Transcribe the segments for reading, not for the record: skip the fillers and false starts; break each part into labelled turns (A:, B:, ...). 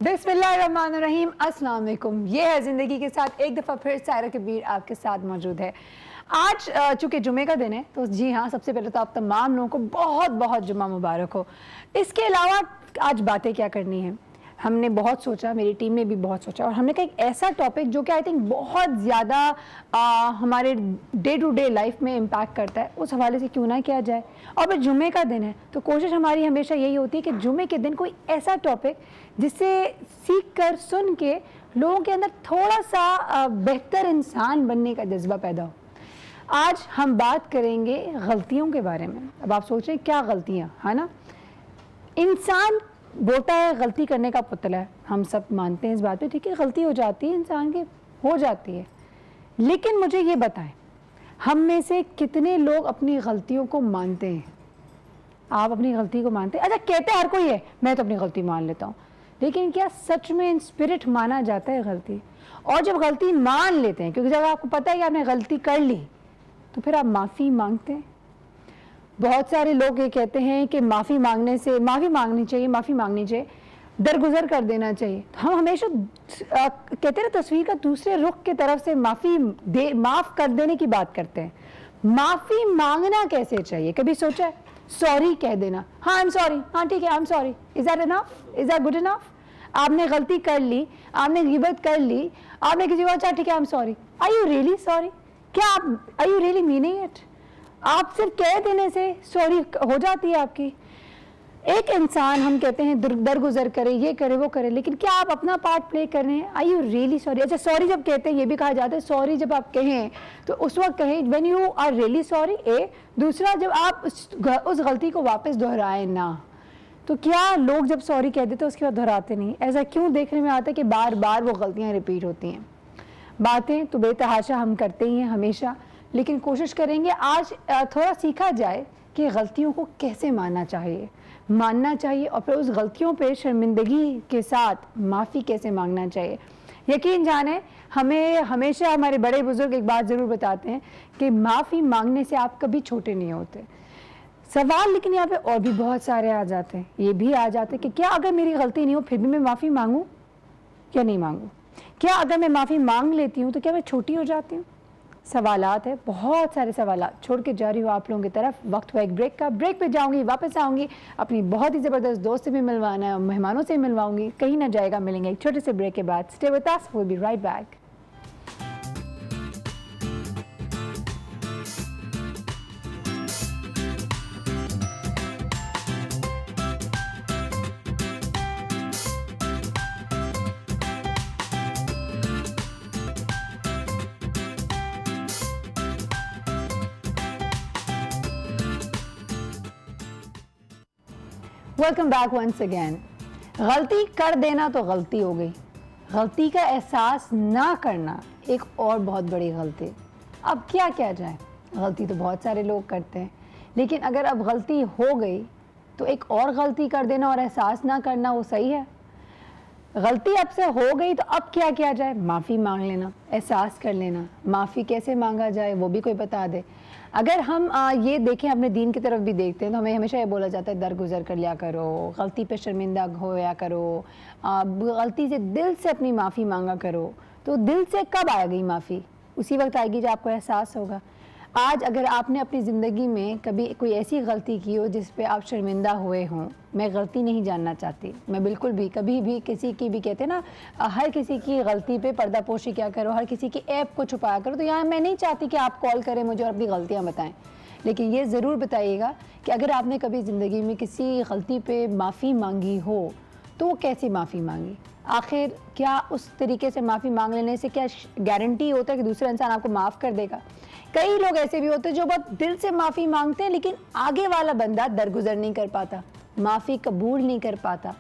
A: बिस्मिल्लाहिर्रहमानिर्रहीम, अस्सलाम वालेकुम। ये है ज़िंदगी के साथ एक दफ़ा फिर सायरा कबीर आपके साथ मौजूद है। आज चूँकि जुमे का दिन है तो जी हाँ, सबसे पहले तो आप तमाम लोगों को बहुत बहुत जुम्मा मुबारक हो। इसके अलावा आज बातें क्या करनी है, हमने बहुत सोचा, मेरी टीम ने भी बहुत सोचा और हमने कहा एक ऐसा टॉपिक जो कि आई थिंक बहुत ज़्यादा हमारे डे टू डे लाइफ में इम्पैक्ट करता है, उस हवाले से क्यों ना किया जाए। और फिर जुमे का दिन है तो कोशिश हमारी हमेशा यही होती है कि जुमे के दिन कोई ऐसा टॉपिक जिससे सीख कर सुन के लोगों के अंदर थोड़ा सा बेहतर इंसान बनने का जज्बा पैदा हो। आज हम बात करेंगे गलतियों के बारे में। अब आप सोच रहे हैं क्या गलतियाँ, है ना। इंसान बोलता है गलती करने का पुतला है, हम सब मानते हैं इस बात पे, ठीक है, गलती हो जाती है, इंसान की हो जाती है। लेकिन मुझे ये बताएं, हम में से कितने लोग अपनी गलतियों को मानते हैं? आप अपनी गलती को मानते हैं? अच्छा, कहते हर कोई है मैं तो अपनी गलती मान लेता हूँ, लेकिन क्या सच में इन स्पिरिट माना जाता है गलती? और जब गलती मान लेते हैं, क्योंकि जब आपको पता है कि आपने गलती कर ली, तो फिर आप माफ़ी मांगते हैं। बहुत सारे लोग ये कहते हैं कि माफ़ी मांगने से माफ़ी मांगनी चाहिए, दरगुजर कर देना चाहिए। तो हम हमेशा कहते हैं ना, तस्वीर का दूसरे रुख की तरफ से माफ़ कर देने की बात करते हैं। माफ़ी मांगना कैसे चाहिए, कभी सोचा है? सॉरी कह देना, हाँ आई एम सॉरी, हाँ ठीक है I am sorry, is that enough, is that good enough? आपने गलती कर ली, आपने गिबत कर ली, आपने किसी को अच्छा ठीक है I am sorry, are you really sorry? क्या आप are you really meaning it? आप सिर्फ कह देने से सॉरी हो जाती है आपकी? एक इंसान हम कहते हैं दरगुजर करे, ये करे वो करे, लेकिन क्या आप अपना पार्ट प्ले कर रहे हैं? Are you really sorry? अच्छा, सॉरी जब कहते हैं ये भी कहा जाता है, सॉरी जब आप कहें तो उस वक्त कहें when you are really sorry. दूसरा, जब आप उस गलती को वापस दोहराएं ना। तो क्या लोग जब सॉरी कह देते हैं उसके बाद दोहराते नहीं? ऐसा क्यों देखने में आता है कि बार बार वो गलतियाँ रिपीट होती हैं? बातें तो बेतहाशा हम करते ही हैं हमेशा, लेकिन कोशिश करेंगे आज थोड़ा सीखा जाए कि गलतियों को कैसे मानना चाहिए और फिर उस गलतियों पे शर्मिंदगी के साथ माफ़ी कैसे मांगना चाहिए। यकीन जाने, हमें हमेशा हमारे बड़े बुजुर्ग एक बात ज़रूर बताते हैं कि माफ़ी मांगने से आप कभी छोटे नहीं होते। सवाल लेकिन यहाँ पे और भी बहुत सारे आ जाते हैं, ये भी आ जाते हैं कि क्या अगर मेरी गलती नहीं हो फिर भी मैं माफ़ी मांगूँ या नहीं मांगूँ? क्या अगर मैं माफ़ी मांग लेती हूँ तो क्या मैं छोटी हो जाती हूँ? सवालात है, बहुत सारे सवालात छोड़ के जा रही हूँ आप लोगों की तरफ। वक्त हुआ एक ब्रेक का, ब्रेक पे जाऊँगी, वापस आऊँगी, अपनी बहुत ही ज़बरदस्त दोस्त से भी मिलवाना है, मेहमानों से मिलवाऊँगी, कहीं ना जाएगा, मिलेंगे एक छोटे से ब्रेक के बाद। Stay with us, we will be right back. Welcome back once again. गलती कर देना तो गलती हो गई, गलती का एहसास ना करना एक और बहुत बड़ी गलती। अब क्या किया जाए? गलती तो बहुत सारे लोग करते हैं, लेकिन अगर अब गलती हो गई तो एक और गलती कर देना और एहसास ना करना वो सही है? गलती अब से हो गई तो अब क्या किया जाए? माफ़ी मांग लेना, एहसास कर लेना। माफ़ी कैसे मांगा जाए वो भी कोई बता दे। अगर हम ये देखें, अपने दीन की तरफ भी देखते हैं तो हमें हमेशा ये बोला जाता है दरगुजर कर लिया करो, गलती पे शर्मिंदा होया करो, गलती से दिल से अपनी माफ़ी मांगा करो। तो दिल से कब आ गई माफ़ी? उसी वक्त आएगी जब आपको एहसास होगा। आज अगर आपने अपनी ज़िंदगी में कभी कोई ऐसी गलती की हो जिस पे आप शर्मिंदा हुए हों, मैं गलती नहीं जानना चाहती, मैं बिल्कुल भी कभी भी किसी की भी, कहते हैं ना हर किसी की गलती पे पर्दापोशी क्या करो, हर किसी की ऐप को छुपाया करो। तो यहाँ मैं नहीं चाहती कि आप कॉल करें मुझे और अपनी गलतियाँ बताएं, लेकिन ये ज़रूर बताइएगा कि अगर आपने कभी ज़िंदगी में किसी गलती पे माफ़ी मांगी हो तो वो कैसी माफ़ी मांगी? आखिर क्या उस तरीके से माफ़ी मांग लेने से क्या गारंटी होता है कि दूसरा इंसान आपको माफ़ कर देगा? कई लोग ऐसे भी होते हैं जो बहुत दिल से माफ़ी मांगते हैं, लेकिन आगे वाला बंदा दरगुजर नहीं कर पाता, माफ़ी कबूल नहीं कर पाता।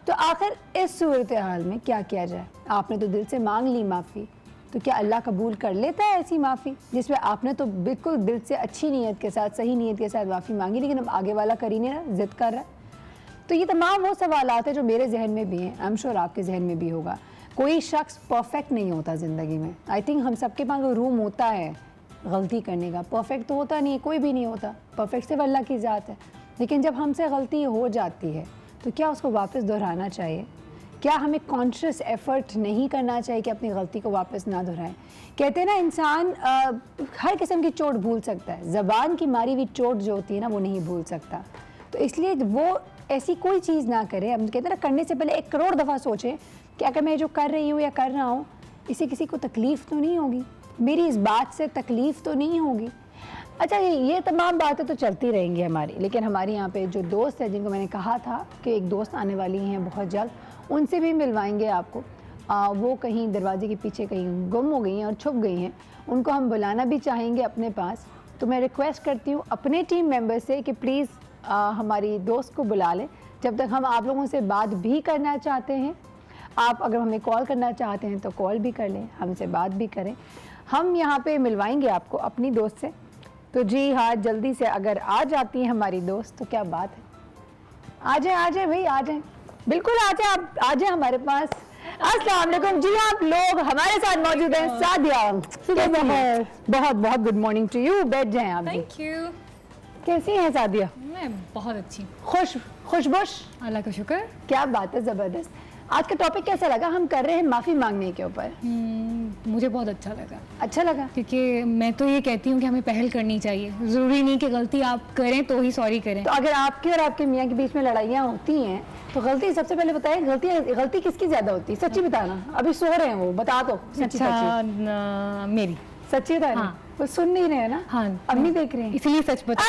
A: तो आखिर इस सूरत हाल में क्या किया जाए? आपने तो दिल से मांग ली माफ़ी, तो क्या अल्लाह कबूल कर लेता है ऐसी माफ़ी जिसमें आपने तो बिल्कुल दिल से अच्छी नीयत के साथ, सही नीयत के साथ माफ़ी मांगी, लेकिन अब आगे वाला कर ही नहीं रहा, ज़िद कर रहा है? तो ये तमाम वो सवालात हैं जो मेरे जहन में भी हैं, आई एम श्योर आपके जहन में भी होगा। कोई शख्स परफेक्ट नहीं होता ज़िंदगी में। आई थिंक हम सबके पास वो रूम होता है गलती करने का। परफेक्ट तो होता नहीं है, कोई भी नहीं होता, परफेक्ट सिर्फ अल्लाह की ज़ात है। लेकिन जब हमसे गलती हो जाती है तो क्या उसको वापस दोहराना चाहिए? क्या हमें कॉन्शियस एफर्ट नहीं करना चाहिए कि अपनी गलती को वापस ना दोहराएं? कहते हैं ना, इंसान हर किस्म की चोट भूल सकता है, ज़बान की मारी हुई चोट जो होती है ना वो नहीं भूल सकता। तो इसलिए वो ऐसी कोई चीज़ ना करें। हम कहते हैं ना, करने से पहले 1 करोड़ दफ़ा सोचें कि अगर मैं जो कर रही हूँ या कर रहा हूँ, इससे किसी को तकलीफ़ तो नहीं होगी, मेरी इस बात से तकलीफ़ तो नहीं होगी। अच्छा, ये तमाम बातें तो चलती रहेंगी हमारी, लेकिन हमारे यहाँ पे जो दोस्त हैं, जिनको मैंने कहा था कि एक दोस्त आने वाली हैं बहुत जल्द, उनसे भी मिलवाएंगे आपको। वो कहीं दरवाजे के पीछे कहीं गुम हो गई हैं और छुप गई हैं, उनको हम बुलाना भी चाहेंगे अपने पास। तो मैं रिक्वेस्ट करती हूँ अपने टीम मेंबर से कि प्लीज़ हमारी दोस्त को बुला लें। जब तक हम आप लोगों से बात भी करना चाहते हैं, आप अगर हमें कॉल करना चाहते हैं तो कॉल भी कर लें, हमसे बात भी करें। हम यहाँ पे मिलवाएंगे आपको अपनी दोस्त से। तो जी हाँ, जल्दी से अगर आ जाती है हमारी दोस्त तो क्या बात है। आ जाए भाई, आ जाए, बिल्कुल आ जाए, आप आ जाए हमारे पास। अस्सलाम वालेकुम जी, आप लोग हमारे साथ मौजूद हैं। सादिया, बहुत बहुत गुड मॉर्निंग टू यू। बैठ जाएं आप।
B: Thank you.
A: कैसी हैं सादिया?
B: मैं बहुत अच्छी।
A: खुशबुश,
B: अल्लाह का शुक्र।
A: क्या बात है, ज़बरदस्त। आज का टॉपिक कैसा लगा? हम कर रहे हैं माफ़ी मांगने के ऊपर।
B: मुझे बहुत अच्छा लगा।
A: अच्छा लगा?
B: क्योंकि मैं तो ये कहती हूँ कि हमें पहल करनी चाहिए। ज़रूरी नहीं कि गलती आप करें तो ही सॉरी करें।
A: तो अगर आपके और आपके मियाँ के बीच में लड़ाइयाँ होती हैं तो गलती, सबसे पहले बताएं, गलती किसकी ज़्यादा होती है? सच्ची बताना। अभी सो रहे हैं वो, बता दो।
B: अच्छा, मेरी।
A: सच्ची बता रहे हैं? वो सुन नहीं रहे हैं ना?
B: हाँ,
A: अम्मी देख रहे हैं,
B: इसलिए सच बता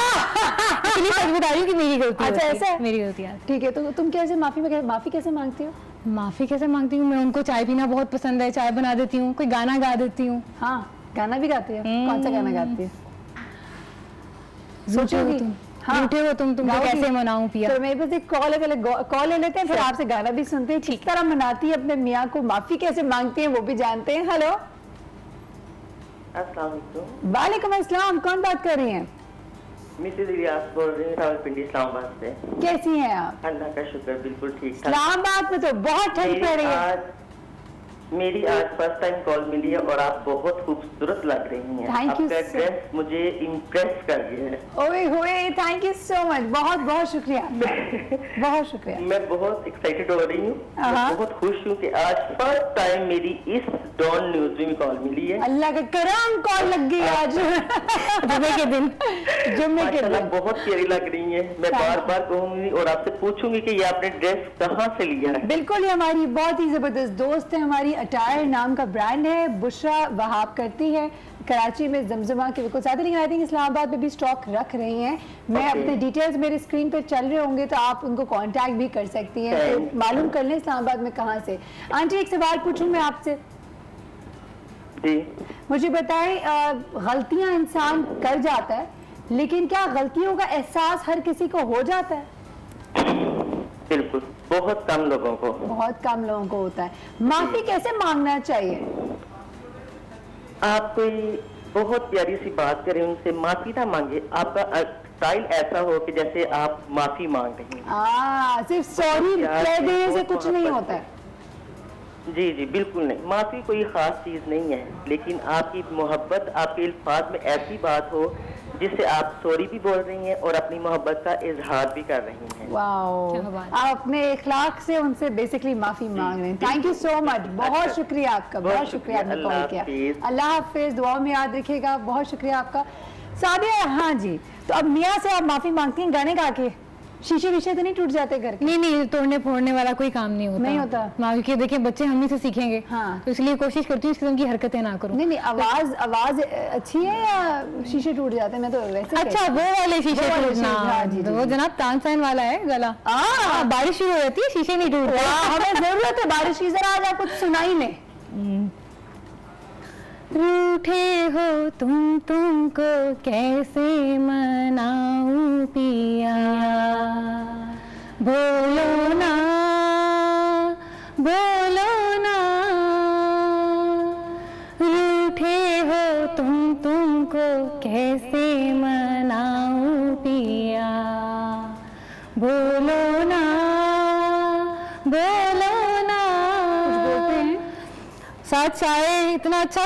B: इसलिए सच बता रही हूँ कि मेरी गलती
A: अच्छा,
B: होती
A: ऐसा
B: है।
A: है?
B: मेरी गलती है।
A: ठीक है। तो तुम कैसे माफ़ी कैसे मांगती हो?
B: माफ़ी कैसे मांगती हूँ? मैं उनको चाय पीना बहुत पसंद है, चाय बना देती हूँ, कोई गाना गा देती हूँ।
A: हाँ, गाना भी गाती है? कौन सा गाना गाती है?
B: झूठे हो तुम, झूठे हो तुमको
A: गाओगी?
B: कैसे मनाऊं पिया।
A: तो मेरे पास एक कॉल है, पहले कॉल ले लेते हैं, फिर आपसे गाना भी सुनते हैं। किस तरह मनाती है अपने मियाँ को, माफ़ी कैसे मांगती है वो भी जानते हैं। हेलो,
C: अस्सलाम वालेकुम।
A: वालेकुम अस्सलाम। कौन बात कर रही हैं?
C: मिसेज रियाज बोल रही हूँ, रावलपिंडी इस्लामाबाद से।
A: कैसी हैं आप?
C: अल्लाह का शुक्र, बिल्कुल ठीक ठाक।
A: इस्लामाबाद में तो बहुत ठंड पड़ रही है।
C: मेरी आज फर्स्ट टाइम कॉल मिली है और आप बहुत खूबसूरत लग रही हैं।
A: Thank you
C: आपका
A: so-
C: ड्रेस मुझे इम्प्रेस कर दिया है।
A: ओए होए, थैंक यू सो मच, बहुत बहुत शुक्रिया, बहुत शुक्रिया।
C: मैं बहुत एक्साइटेड हो रही हूँ,
A: हाँ।
C: मैं बहुत खुश हूँ कि आज फर्स्ट टाइम मेरी इस डॉन न्यूज में कॉल मिली है।
A: अल्लाह का करम, कॉल लग गई आज जुम्मे के दिन। जुम्मे के
C: माशाल्लाह
A: दिन
C: बहुत प्यारी लग रही है। मैं बार बार कहूंगी और आपसे पूछूंगी कि ये आपने ड्रेस कहाँ से लिया है।
A: बिल्कुल, ये हमारी बहुत ही ज़बरदस्त दोस्त है। हमारी अटायर नाम का ब्रांड है, बुशरा वहाब करती है कराची में, जमजमा के बिल्कुल साथ ही, लेकिन आई थिंक इस्लामाबाद में भी स्टॉक रख रही हैं। मैं
C: Okay.
A: अपने डिटेल्स मेरे स्क्रीन पे चल रहे होंगे तो आप उनको कांटेक्ट भी कर सकती हैं, तो मालूम कर लें इस्लामाबाद में कहाँ से। आंटी, एक सवाल पूछूं मैं आपसे,
C: जी
A: मुझे बताएं, गलतियां इंसान कर जाता है, लेकिन क्या गलतियों का एहसास हर किसी को हो जाता है?
C: बिल्कुल, बहुत कम लोगों को।
A: बहुत कम लोगों को होता है। माफी कैसे मांगना चाहिए?
C: आप कोई बहुत प्यारी सी बात करें, उनसे माफी ना मांगे। आपका स्टाइल ऐसा हो कि जैसे आप माफी मांग रही हैं।
A: सिर्फ सॉरी
C: प्यार
A: कह
C: से,
A: देने से
C: बहुत
A: कुछ नहीं
C: मोहब्बत
A: होता है।
C: जी जी बिल्कुल नहीं, माफी कोई खास चीज नहीं है, लेकिन आपकी मोहब्बत, आपके अल्फाज में ऐसी बात हो जिससे आप सॉरी भी बोल रही हैं और अपनी मोहब्बत का इजहार भी कर रही हैं।
A: वाओ,
B: क्या बात।
A: आप अपने इखलाक से उनसे बेसिकली माफी मांग रहे हैं। थैंक यू सो मच, बहुत शुक्रिया आपका, बहुत शुक्रिया आपने कॉल किया। अल्लाह हाफिज, दुआ में याद रखिएगा। बहुत शुक्रिया आपका सादिया। हाँ जी, तो अब मियाँ से आप माफी मांगती हैं गाने गा के? शीशे विशे तो नहीं टूट जाते घर के?
B: नहीं, तोड़ने फोड़ने वाला कोई काम नहीं होता।
A: नहीं होता।
B: क्योंकि देखिए बच्चे हम ही से सीखेंगे।
A: हाँ।
B: तो इसलिए कोशिश करती हूँ इस किस्म की हरकतें ना करूँ।
A: नहीं, आवाज अच्छी है या शीशे टूट जाते हैं? मैं तो वैसे
B: अच्छा, वो वाले शीशे
A: वो वाले
B: टूटना,
A: शीशे, हाँ, जी, जी,
B: वो
A: जी।
B: जनाब तानसेन वाला है गला। बारिश शुरू हो जाती है, शीशे नहीं टूटते।
A: हमें जरूरत है बारिश की, जरा आज आप कुछ सुनाई नहीं।
B: रूठे हो तुमको कैसे मनाऊं पिया, बोलो ना, बोलो ना। रूठे हो तुमको कैसे मनाऊं पिया, बोलो ना, बोलो ना।
A: कुछ बोलते हैं?
B: साथ चाय इतना अच्छा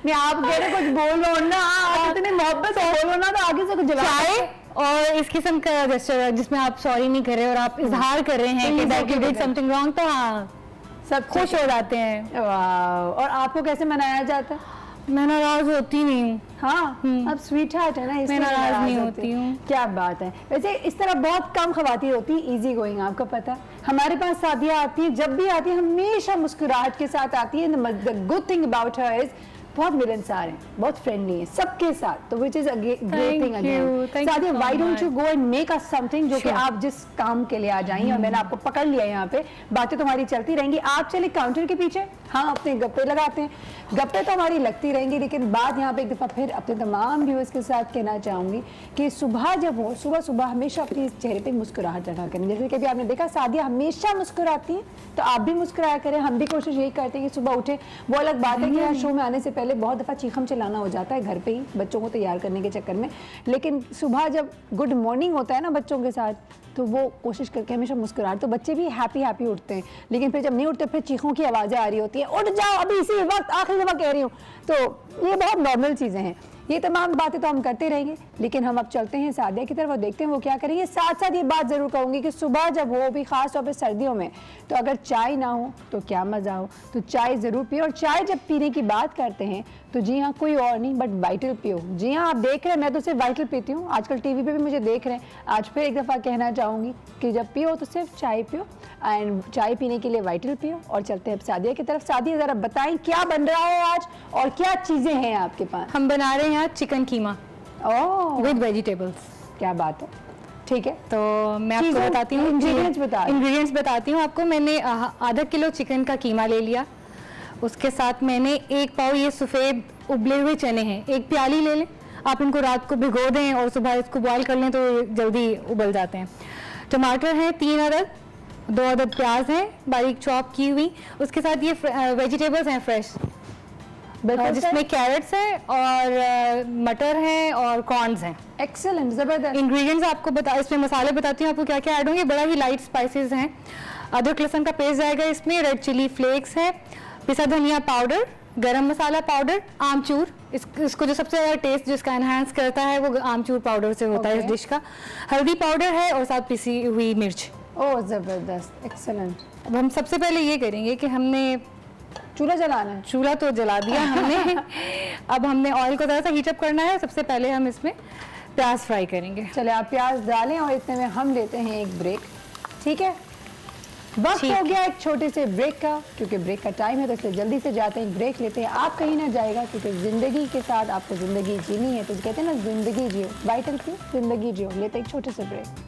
A: नहीं, आप कह रहे कुछ बोलो ना, आप इतनी मोहब्बत से बोलो ना, तो आगे से कुछ जवाब।
B: चाय और इस किस्म का जेस्चर जिसमें आप सॉरी नहीं कर रहे और आप इजहार कर रहे हैं कि that you did something wrong, तो हाँ
A: सब
B: खुश हो जाते हैं।
A: वाह। और आपको कैसे मनाया जाता है?
B: मैं नाराज होती नहीं हूँ।
A: हाँ, अब स्वीट हार्ट है ना, इसलिए
B: मैं नाराज नहीं
A: होते
B: होती
A: हैं।
B: हूँ।
A: क्या बात है। वैसे इस तरह बहुत कम खवातीन होती हैं इजी गोइंग, आपको पता है। हमारे पास सादिया आती है, जब भी आती है हमेशा मुस्कुराहट के साथ आती है। The good thing about her is बहुत मिलनसार है, बहुत फ्रेंडली है सबके साथ, तो which is a great thing again. Sadia, why don't you go and make us something जो कि आप जिस काम के लिए आ जाएंगे, और मैंने आपको पकड़ लिया यहाँ पे, बातें तुम्हारी चलती रहेंगी। आप चले काउंटर के पीछे, हाँ अपने गप्पे लगाते हैं, गप्पे तो हमारी लगती रहेंगी, लेकिन बात यहाँ पे एक दफ़ा फिर अपने तमाम व्यूअर्स के साथ कहना चाहूँगी कि सुबह जब हो, सुबह सुबह हमेशा अपने चेहरे पे मुस्कुराहट रखा करें। जैसे कि अभी आपने देखा सादिया हमेशा मुस्कुराती हैं, तो आप भी मुस्कुराया करें। हम भी कोशिश यही करते हैं कि सुबह उठे। वो अलग बात है कि यार शो में आने से पहले बहुत दफ़ा चीखम चलाना हो जाता है घर पे ही बच्चों को तैयार करने के चक्कर में, लेकिन सुबह जब गुड मॉर्निंग होता है ना बच्चों के साथ, तो वो कोशिश करके हमेशा मुस्कुराहट, तो बच्चे भी हैप्पी उठते हैं। लेकिन फिर जब नहीं उठते, फिर चीखों की आवाज़ें आ रही होती है, उठ जाओ अभी इसी वक्त, आखिरी दफ़ा कह रही हूँ। तो ये बहुत नॉर्मल चीज़ें हैं। ये तमाम बातें तो हम करते रहेंगे, लेकिन हम अब चलते हैं सादिया की तरफ और देखते हैं वो क्या करेंगे। साथ साथ ये बात ज़रूर कहूँगी कि सुबह जब हो, भी ख़ास तौर पे सर्दियों में, तो अगर चाय ना हो तो क्या मज़ा हो, तो चाय ज़रूर पियो। और चाय जब पीने की बात करते हैं तो जी हाँ, कोई और नहीं बट वाइटल पियो। जी हाँ, आप देख रहे हैं मैं तो सिर्फ वाइटल पीती हूँ, आजकल टीवी पे भी मुझे देख रहे हैं। आज फिर एक दफ़ा कहना चाहूँगी कि जब पियो तो सिर्फ चाय पियो, एंड चाय पीने के लिए वाइटल पियो। और चलते हैं अब सादिया की तरफ। सादिया, ज़रा बताएं क्या बन रहा है आज और क्या चीज़ें हैं आपके पास?
B: हम बना रहे हैं आज chicken keema
A: oh,
B: with vegetables.
A: क्या बात है, ठीक है।
B: तो मैं आपको
A: चीज़ें,
B: बताती हूँ, इंग्रेडिएंट्स बताती हूँ आपको। मैंने आधा किलो चिकन का कीमा ले लिया, उसके साथ मैंने 1 पाव ये सफ़ेद उबले हुए चने हैं, 1 प्याली ले लें। आप इनको रात को भिगो दें और सुबह इसको बॉईल कर लें तो जल्दी उबल जाते हैं। टमाटर हैं 3 अदद, 2 अदद प्याज हैं बारीक चॉप की हुई। उसके साथ ये वेजिटेबल्स हैं फ्रेश, जिसमें कैरेट्स हैं और मटर हैं और कॉर्न्स हैं।
A: एक्सेलेंट, ज़बरदस्त।
B: इंग्रेडिएंट्स आपको इसमें मसाले बताती हूँ आपको क्या क्या ऐड होंगे। बड़ा ही लाइट स्पाइसेस हैं। अदरक लहसुन का पेस्ट जाएगा इसमें, रेड चिली फ्लेक्स है, पिसा धनिया पाउडर, गरम मसाला पाउडर, आमचूर। इसको जो सबसे ज़्यादा टेस्ट जिसका एनहांस करता है वो आमचूर पाउडर से होता है इस डिश का। हल्दी पाउडर है और साथ पिसी हुई मिर्च।
A: ओह ज़बरदस्त, एक्सेलेंट।
B: अब हम सबसे पहले ये करेंगे कि हमने
A: चूल्हा जलाना है।
B: चूल्हा तो जला दिया हमने। अब हमने ऑयल को ज़रा सा हीटअप करना है। सबसे पहले हम इसमें प्याज फ्राई करेंगे।
A: चले आप प्याज डालें और इतने में हम लेते हैं एक ब्रेक, ठीक है? वक्त हो गया एक छोटे से ब्रेक का, क्योंकि ब्रेक का टाइम है तो इसलिए जल्दी से जाते हैं, ब्रेक लेते हैं। आप कहीं ना जाएगा, क्योंकि ज़िंदगी के साथ आपको ज़िंदगी जीनी है, तो कहते हैं ना ज़िंदगी जियो, वाइटल की ज़िंदगी जियो। लेते हैं एक छोटे से break.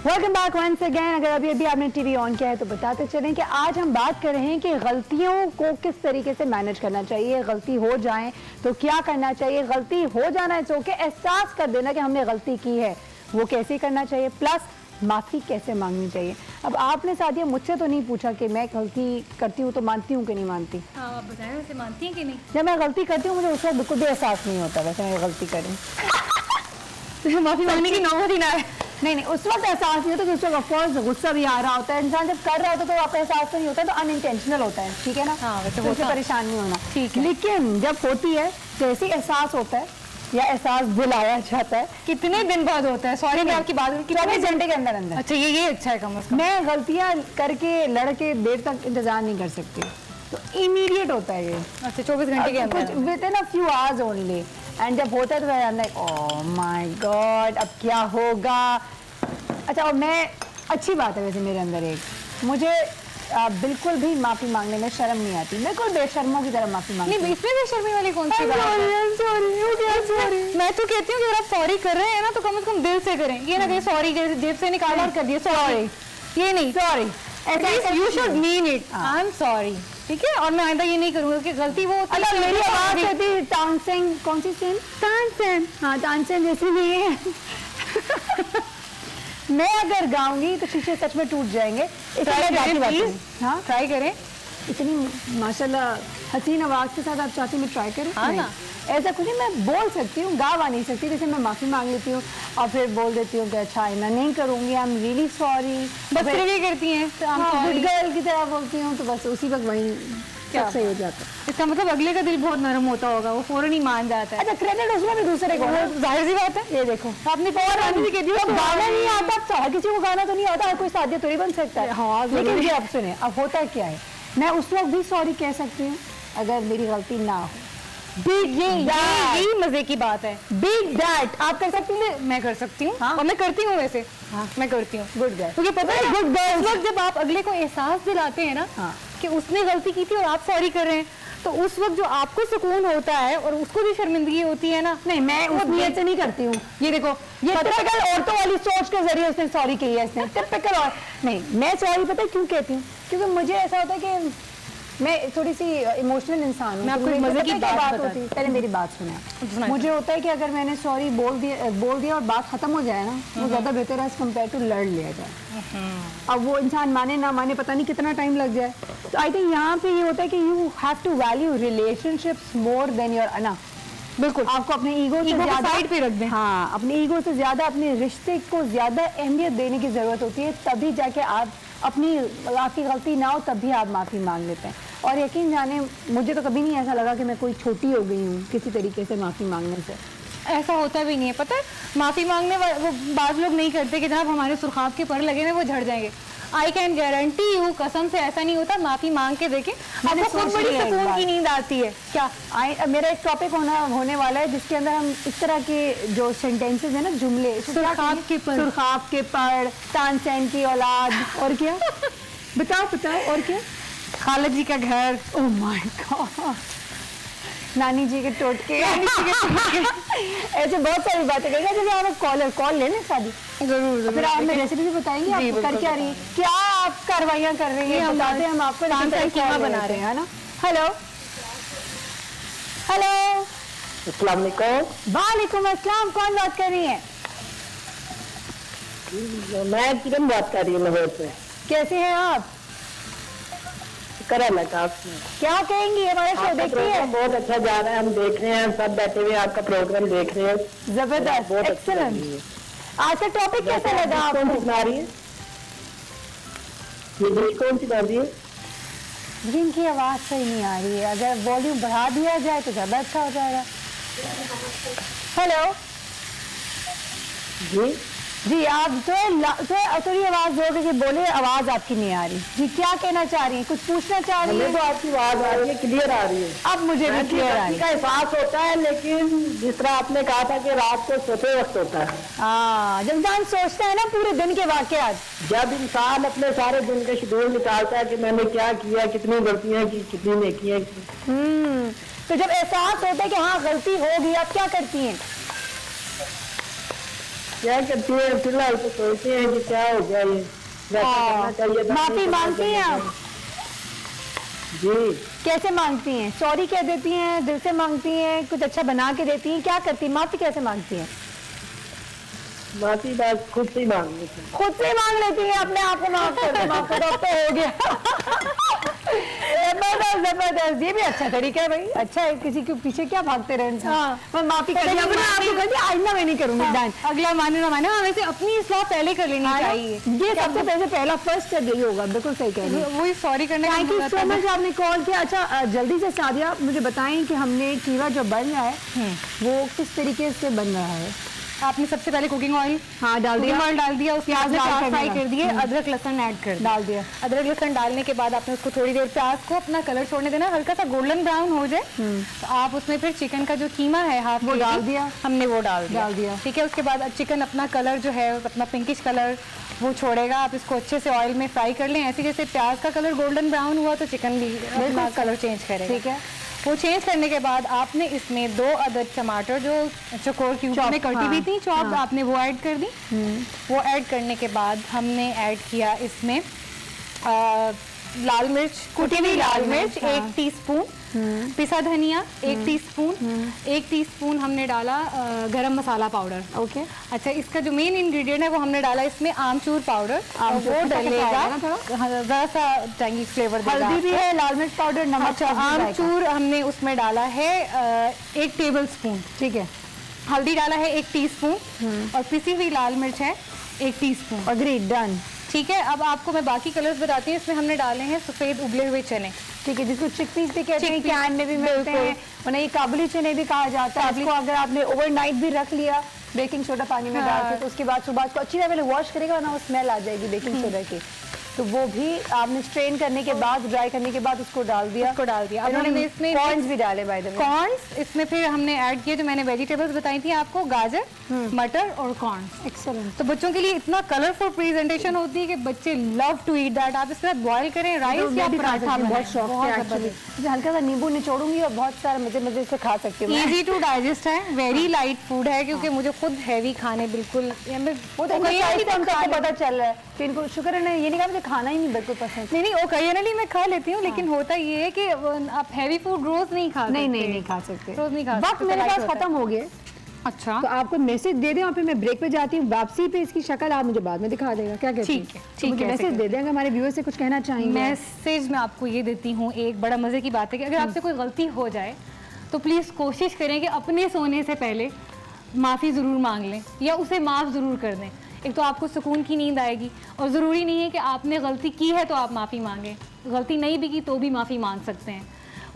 A: Welcome back once again. अगर अभी अभी आपने टीवी ऑन किया है तो बताते चलें कि आज हम बात कर रहे हैं कि गलतियों को किस तरीके से मैनेज करना चाहिए। गलती हो जाए तो क्या करना चाहिए, गलती हो जाना है तो कि एहसास कर देना कि हमने गलती की है वो कैसे करना चाहिए, प्लस माफ़ी कैसे मांगनी चाहिए। अब आपने सादिया मुझसे तो नहीं पूछा कि मैं गलती करती हूँ तो मानती हूँ कि नहीं मानती।
B: हाँ, आप बताएं वैसे मानती हैं कि नहीं?
A: जब मैं गलती करती हूँ मुझे उसका बिल्कुल भी एहसास नहीं होता वैसे मैं गलती करूँ।
B: माफ़ी मांगने की नौबत ही ना है।
A: नहीं, उस वक्त एहसास नहीं होता, उस वक्त ऑफकोर्स गुस्सा भी आ रहा होता है। इंसान जब कर रहा होता है तो आपको एहसास तो नहीं होता, तो अनइंटेंशनल होता है, ठीक है ना?
B: हाँ, वैसे
A: तो उससे
B: होता।
A: परेशान नहीं होना,
B: ठीक है।
A: लेकिन जब होती है जैसे एहसास होता है या एहसास बुलाया जाता है,
B: कितने दिन बाद होता है? सॉरी मैं आपकी बात
A: 24 घंटे के अंदर अंदर।
B: अच्छा, ये अच्छा है कम से कम।
A: मैं गलतियाँ करके लड़के देर तक इंतजार नहीं कर सकती, तो इमीडिएट होता है ये।
B: अच्छा, 24 घंटे के अंदर
A: कुछ with in a few hours only. And जब होता है तो मैं लाइक ओह माय गॉड अब क्या होगा। अच्छा, और मैं अच्छी बात है वैसे मेरे अंदर एक, मुझे बिल्कुल भी माफ़ी मांगने में शर्म नहीं आती, बिल्कुल बेशर्मों की तरह माफ़ी मांगती
B: नहीं,
A: हूँ।
B: इसमें बेशर्मी वाली कौन सी बात है? मैं तो कहती हूँ कि अगर आप सॉरी कर रहे हैं ना तो कम से कम दिल से करें। ये ना कि सॉरी जेब से निकाल और कर दिए सॉरी, ये नहीं।
A: Sorry,
B: you should mean it, I am sorry. ठीक है, और मैं आइंदा ये नहीं करूँगा कि गलती वो होती है
A: अगर
B: कि
A: मेरी
B: मैं
A: आवाज
B: भी-
A: होती तानसेन, कौन सी सेन? तानसेन, हाँ तानसेन जैसी नहीं है। मैं अगर गाऊंगी तो शीशे सच में टूट जाएंगे। इसलिए
B: ट्राई
A: मैं
B: करें
A: गाती
B: प्लीज,
A: रहती हूँ। हाँ,
B: ट्राई करें।
A: इतनी माशाल्लाह हसीन आवाज के साथ आप चाहती मैं ट्राई करूँ?
B: हाँ
A: नहीं।
B: ना।
A: ऐसा कुछ नहीं, मैं बोल सकती हूँ, गा नहीं सकती। जैसे मैं माफी मांग लेती हूँ और फिर बोल देती हूँ कि अच्छा आइंदा नहीं करूंगी, आई एम रियली सॉरी।
B: बस फिर भी करती हैं तो I'm
A: गुड
B: sorry।
A: गर्ल की तरह बोलती हूँ, तो बस उसी वक्त वही
B: क्या
A: सब सही हो जाता है।
B: इसका मतलब अगले का दिल बहुत नरम होता होगा, वो फौरन ही मान जाता है।
A: अच्छा, क्रेडिट उसमें भी दूसरे को है।
B: जाहिर सी बात है,
A: ये देखो,
B: आपने और भी कह दिया
A: जब गाना नहीं आता अब हर किसी को गाना तो नहीं आता, हर कोई साध्य थोड़ी बन सकता है।
B: हाँ, जरूरी।
A: लेकिन ये अब सुने, अब होता क्या है, मैं उस वक्त भी सॉरी कह सकती हूँ अगर मेरी गलती ना हो। बिग
B: यही मजे की बात है।
A: बिग दैट आप कर सकती हैं।
B: मैं कर सकती हूँ,
A: हाँ।
B: और मैं करती हूँ वैसे।
A: हाँ।
B: मैं करती हूँ।
A: Good girl.
B: क्योंकि पता है
A: गुड गर्ल।
B: उस वक्त जब आप अगले को एहसास दिलाते हैं ना
A: हाँ।
B: कि उसने गलती की थी और आप सॉरी कर रहे हैं, तो उस वक्त जो आपको सुकून होता है और उसको भी शर्मिंदगी होती है ना।
A: नहीं, मैं उस नियत से नहीं करती हूँ।
B: ये देखो,
A: ये टिपिकल औरतों वाली सोच के जरिए उसने सॉरी की है, इसने टिपिकल। और नहीं, मैं सॉरी पता है क्यों कहती हूँ, क्योंकि मुझे ऐसा होता है कि मैं थोड़ी सी इमोशनल इंसान हूँ।
B: मैं आपको
A: तो
B: एक
A: मुझे
B: मजे
A: पता
B: की
A: है क्या
B: बात
A: होती है। पहले मेरी बात सुना।
B: सुनाइए।
A: मुझे होता है कि अगर मैंने सॉरी बोल दिया और बात खत्म हो जाए ना, वो ज्यादा बेहतर है एज कम्पेयर टू लड़ लिया जाए। अब वो इंसान माने ना माने, पता नहीं कितना टाइम लग जाए। तो आई थिंक यहाँ पे ये होता है कि you have to value relationships more than your अना।
B: बिल्कुल,
A: आपको अपने ईगो से
B: ईगो को
A: ज्यादा
B: साइड पे रख दें।
A: हाँ, अपने ईगो से ज्यादा अपने रिश्ते को ज्यादा अहमियत देने की जरूरत होती है, तभी जाके आप आपकी गलती ना हो तब भी आप माफी मांग लेते हैं। और यकीन जाने, मुझे तो कभी नहीं ऐसा लगा कि मैं कोई छोटी हो गई हूँ किसी तरीके से माफी मांगने से।
B: ऐसा होता भी नहीं है। पता है, माफी मांगने वो बात लोग नहीं करते कि जनाब हमारे सुर्खाब के पर लगे ना वो झड़ जाएंगे। आई कैन गारंटी यू, कसम से ऐसा नहीं होता। माफी मांग के देखें,
A: मैंने
B: आपको खुद
A: सोच
B: बड़ी
A: लिया एक
B: सुकून
A: बार।
B: की नींद आती है। क्या
A: मेरा एक टॉपिक होने वाला है जिसके अंदर हम इस तरह के जो सेंटेंसेस है ना, जुमले,
B: सुर्खाब के पर।
A: सुर्खाब के पर, तानसेन की औलाद, और क्या बताओ और क्या?
B: खाला जी का घर,
A: ओह माय गॉड, नानी जी के टोटके, ऐसे बहुत सारी बातें करेंगे। जैसे आप कॉल ले लें शादी,
B: जरूर
A: फिर आप हमें रेसिपी भी बताएंगे आप
B: बिल्कुल,
A: कर क्या रही है, क्या आप कार्रवाइयाँ कर रही हैं, बताते हैं हम आपको। लेकिन
B: तानसेन
A: पहले
B: कीमा
A: कॉल
B: बना
A: लेते
B: रहे हैं।
A: है ना। हेलो हेलो,
C: अस्सलाम वालेकुम।
A: वालेकुम अस्सलाम, कौन बात कर रही है?
C: मैं किरण बात कर रही हूँ लाहौर से।
A: कैसे हैं आप?
C: करा लगा
A: क्या कहेंगी, हमारा शो देखती है?
C: बहुत अच्छा जा रहा है, हम देख रहे हैं, सब बैठे हुए आपका प्रोग्राम देख रहे हैं।
A: जबरदस्त,
C: बहुत अच्छा लग रही
A: एक्सीलेंट।
C: है।
A: आज का टॉपिक कैसा लगा
C: कौन सी
A: आपको?
C: सुना रही है? ये डिश कौन सी डाल रही है?
A: जिनकी आवाज सही नहीं आ रही है, अगर वॉल्यूम बढ़ा दिया जाए तो ज्यादा अच्छा हो जाएगा। हेलो
C: जी
A: जी, आप थोड़ी आवाज जोर के बोले, आवाज आपकी नहीं आ रही जी। क्या कहना चाह रही हैं, कुछ पूछना चाह रही
C: हमें तो
A: है?
C: आपकी आवाज आ रही है, क्लियर आ रही है।
A: अब मुझे भी क्लियर आ रही
C: का
A: है।
C: एहसास होता है, लेकिन जिस तरह आपने कहा था कि रात को सोते वक्त होता है,
A: हाँ, जब इंसान सोचता है ना पूरे दिन के वाकयात,
C: जब इंसान अपने सारे दिन के शेड्यूल निकालता है कि मैंने क्या किया, कितनी गलतियां की, कितनी नेकियां की।
A: तो जब एहसास होता है कि हाँ गलती हो गई, आप क्या करती हैं?
C: क्या करती है? फिलहाल तो सोचते हैं कि क्या हो गया, ये वैसा करना चाहिए था,
A: माफी
C: नहीं
A: मांगती हैं
C: करना
A: आप?
C: चाहिए। जी,
A: कैसे मांगती हैं? सॉरी कह देती हैं, दिल से मांगती हैं, कुछ अच्छा बना के देती हैं, क्या करती हैं? माफी कैसे मांगती हैं?
C: माफी बात खुद से ही मांगनी थी।
A: खुद से मांग लेती है, अपने आप को माफ कर दो, माफ कर दो, अब तो हो गया। जबरदस्त जबरदस्त, ये भी अच्छा तरीका है भाई, अच्छा है। किसी के पीछे क्या भागते रहे इंसान।
B: हाँ।
A: मैं माफी कर दिया, आपको कर दिया, आइंदा मैं नहीं करूंगी। डन।
B: अगला माने ना माने, वैसे अपनी इस्लाह पहले कर लेनी चाहिए।
A: ये सबसे पहला फर्स्ट स्टेप यही होगा। बिल्कुल सही कह रही है।
B: वही सॉरी करने का
A: थैंक यू
B: मौका
A: सो
B: था।
A: मच, आपने कॉल किया। अच्छा, जल्दी से सादिया मुझे बताएं कि हमने कीवा जो बन रहा है वो किस तरीके से बन रहा है?
B: आपने सबसे पहले कुकिंग ऑयल,
A: हाँ, डाल
B: कुकिंग
A: दिया,
B: ऑयल डाल दिया, उसके
A: प्याज
B: बाद
A: डाल
B: प्याज
A: कर
B: फ्राई
A: देना।
B: कर दिए, अदरक लहसुन ऐड कर दिया।
A: डाल दिया।
B: अदरक लहसुन डालने के बाद आपने उसको थोड़ी देर, प्याज को अपना कलर छोड़ने देना, हल्का सा गोल्डन ब्राउन हो जाए तो आप उसमें फिर चिकन का जो कीमा है हाफ
A: वो डाल दिया।
B: हमने वो डाल दिया। ठीक है, उसके बाद अब चिकन अपना कलर जो है, अपना पिंकिश कलर वो छोड़ेगा। आप इसको अच्छे से ऑयल में फ्राई कर लें। ऐसे जैसे प्याज का कलर गोल्डन ब्राउन हुआ तो चिकन भी अपना कलर चेंज करेगा।
A: ठीक है।
B: वो चेंज करने के बाद आपने इसमें 2 अदद टमाटर जो चौकोर क्यूब में कटी हुई थी, चॉप, आपने वो ऐड कर दी। वो ऐड करने के बाद हमने ऐड किया इसमें लाल मिर्च, कुटी हुई लाल मिर्च
A: हाँ।
B: 1 टीस्पून, पिसा धनिया 1 टीस्पून, 1 टीस्पून हमने डाला गरम मसाला पाउडर।
A: ओके,
B: अच्छा, इसका जो मेन इंग्रेडिएंट है वो हमने डाला इसमें आमचूर पाउडर,
A: आमचूर
B: वो
A: खट्टा
B: डलेगा,
A: खट्टा आएगा ना
B: हाँ, जरा सा टैंगी फ्लेवर देगा।
A: हल्दी भी है, लाल मिर्च पाउडर, नमक।
B: अच्छा, आमचूर हमने उसमें डाला है 1 टेबल स्पून,
A: ठीक है,
B: हल्दी डाला है 1 टीस्पून, और पिसी हुई लाल मिर्च है 1 टीस्पून।
A: Agreed, done.
B: ठीक है, अब आपको मैं बाकी कलर्स बताती हूँ। इसमें हमने डाले हैं सफेद उबले हुए चने,
A: ठीक है, जिसको चिकपीस भी कहते हैं,
B: चिकपीस,
A: कैन में भी मिलते
B: बिल्कुल।
A: हैं, वरना ये काबुली चने भी कहा जाता है। इसको अगर आपने ओवरनाइट भी रख लिया बेकिंग सोडा पानी में डाल के, तो उसके बाद सुबह को अच्छी तरह वॉश करेगा, वरना वो स्मेल आ जाएगी बेकिंग सोडा की। तो वो भी आपने स्ट्रेन करने के बाद, ड्राई करने के बाद उसको डाल दिया।
B: अब
A: इन्होंने
B: इसमें
A: कॉर्न्स भी डाले बाय द वे।
B: कॉर्न्स इसमें फिर हमने ऐड किए जो मैंने वेजिटेबल्स बताई थी आपको, गाजर, मटर और कॉर्न।
A: एक्सीलेंट।
B: तो बच्चों के लिए इतना कलरफुल प्रेजेंटेशन होती है कि बच्चे लव टू ईट दैट। आप इसके साथ बॉईल करें राइस या पराठा,
A: बहुत शौक है एक्चुअली। हल्का सा नींबू निचोड़ूंगी और बहुत सारा मजे से खा सकती हूँ।
B: इजी टू डाइजेस्ट है, वेरी लाइट फूड है, क्योंकि मुझे खुद हैवी खाने बिल्कुल
A: वो तो इनको पता चल रहा है कि इनको शुक्र है, ये नहीं कहा मुझे खाना ही नहीं बिल्कुल पसंद।
B: नहीं, ओकेजनली मैं खा लेती हूँ, लेकिन होता ये है कि आप हैवी फूड रोज नहीं खा सकते।
A: नहीं खा सकते,
B: रोज नहीं खा
A: वक्त
B: सकते,
A: मेरे
B: तो
A: पास
B: लाइट
A: खत्म हो गया।
B: अच्छा,
A: तो आपको मैसेज दे दें और फिर मैं ब्रेक पे जाती हूँ। वापसी पे इसकी शक्ल आप मुझे बाद में दिखा देगा, क्या कहते हैं?
B: ठीक है,
A: तो
B: ठीक
A: मुझे
B: है,
A: मैसेज दे दें अगर हमारे व्यूअर्स से कुछ कहना चाहेंगे।
B: मैसेज मैं आपको ये देती हूँ, एक बड़ा मजे की बात है कि अगर आपसे कोई गलती हो जाए तो प्लीज कोशिश करें कि अपने सोने से पहले माफी जरूर मांग लें या उसे माफ जरूर कर दें। एक तो आपको सुकून की नींद आएगी, और ज़रूरी नहीं है कि आपने गलती की है तो आप माफ़ी मांगें, गलती नहीं भी की तो भी माफ़ी मांग सकते हैं।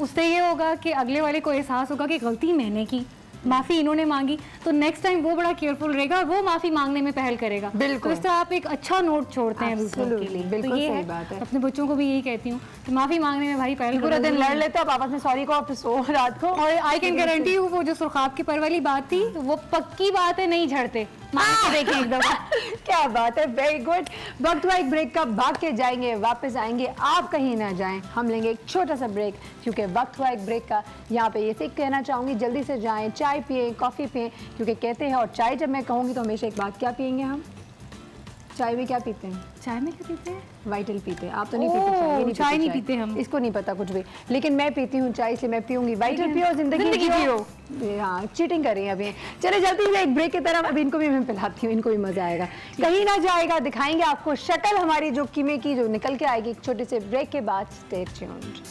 B: उससे ये होगा कि अगले वाले को एहसास होगा कि गलती मैंने की, माफ़ी इन्होंने मांगी, तो नेक्स्ट टाइम वो बड़ा केयरफुल रहेगा, वो माफ़ी मांगने में पहल करेगा।
A: बिल्कुल।
B: तो इससे आप एक अच्छा नोट छोड़ते हैं दूसरों के लिए।
A: बिल्कुल
B: तो ये
A: सही बात है।
B: अपने बच्चों को भी यही कहती हूँ कि माफ़ी मांगने में भाई पहल
A: पूरा दिन लड़ लेते हो आप आपस में, सॉरी को, फिर सो रात को।
B: और आई कैन गारंटी यू, वो जो सुर्खाब की पर वाली बात थी वो पक्की बात है, नहीं झड़ते। मान के देखिए एक दफा।
A: क्या बात है, वेरी गुड। वक्त हुआ एक ब्रेक का, भाग के जाएंगे, वापस आएंगे, आप कहीं ना जाएं, हम लेंगे एक छोटा सा ब्रेक, क्योंकि वक्त हुआ एक ब्रेक का। यहाँ पे ये सिर्फ कहना चाहूंगी, जल्दी से जाएं, चाय पिए, कॉफी पिए, क्योंकि कहते हैं, और चाय जब मैं कहूंगी तो हमेशा एक बात, क्या पियेंगे हम? चाय में क्या पीते हैं?
B: चाय में क्या पीते हैं?
A: वाइटल पीते हैं। आप तो नहीं पीते
B: ओह,
A: चाय? ये
B: चाय नहीं पीते हम।
A: इसको नहीं पता कुछ भी, लेकिन मैं पीती हूँ चाय, इसलिए मैं पीऊंगी। वाइटल पियो, जिंदगी जियो। हाँ, चीटिंग कर रही हैं अभी। चले जल्दी से एक ब्रेक की तरफ, अब इनको भी मैं पिलाती हूँ, इनको भी मजा आएगा। कहीं ना जाएगा, दिखाएंगे आपको शक्ल हमारी जो कीमे की, जो निकल के आएगी एक छोटे से ब्रेक के बाद। Stay tuned.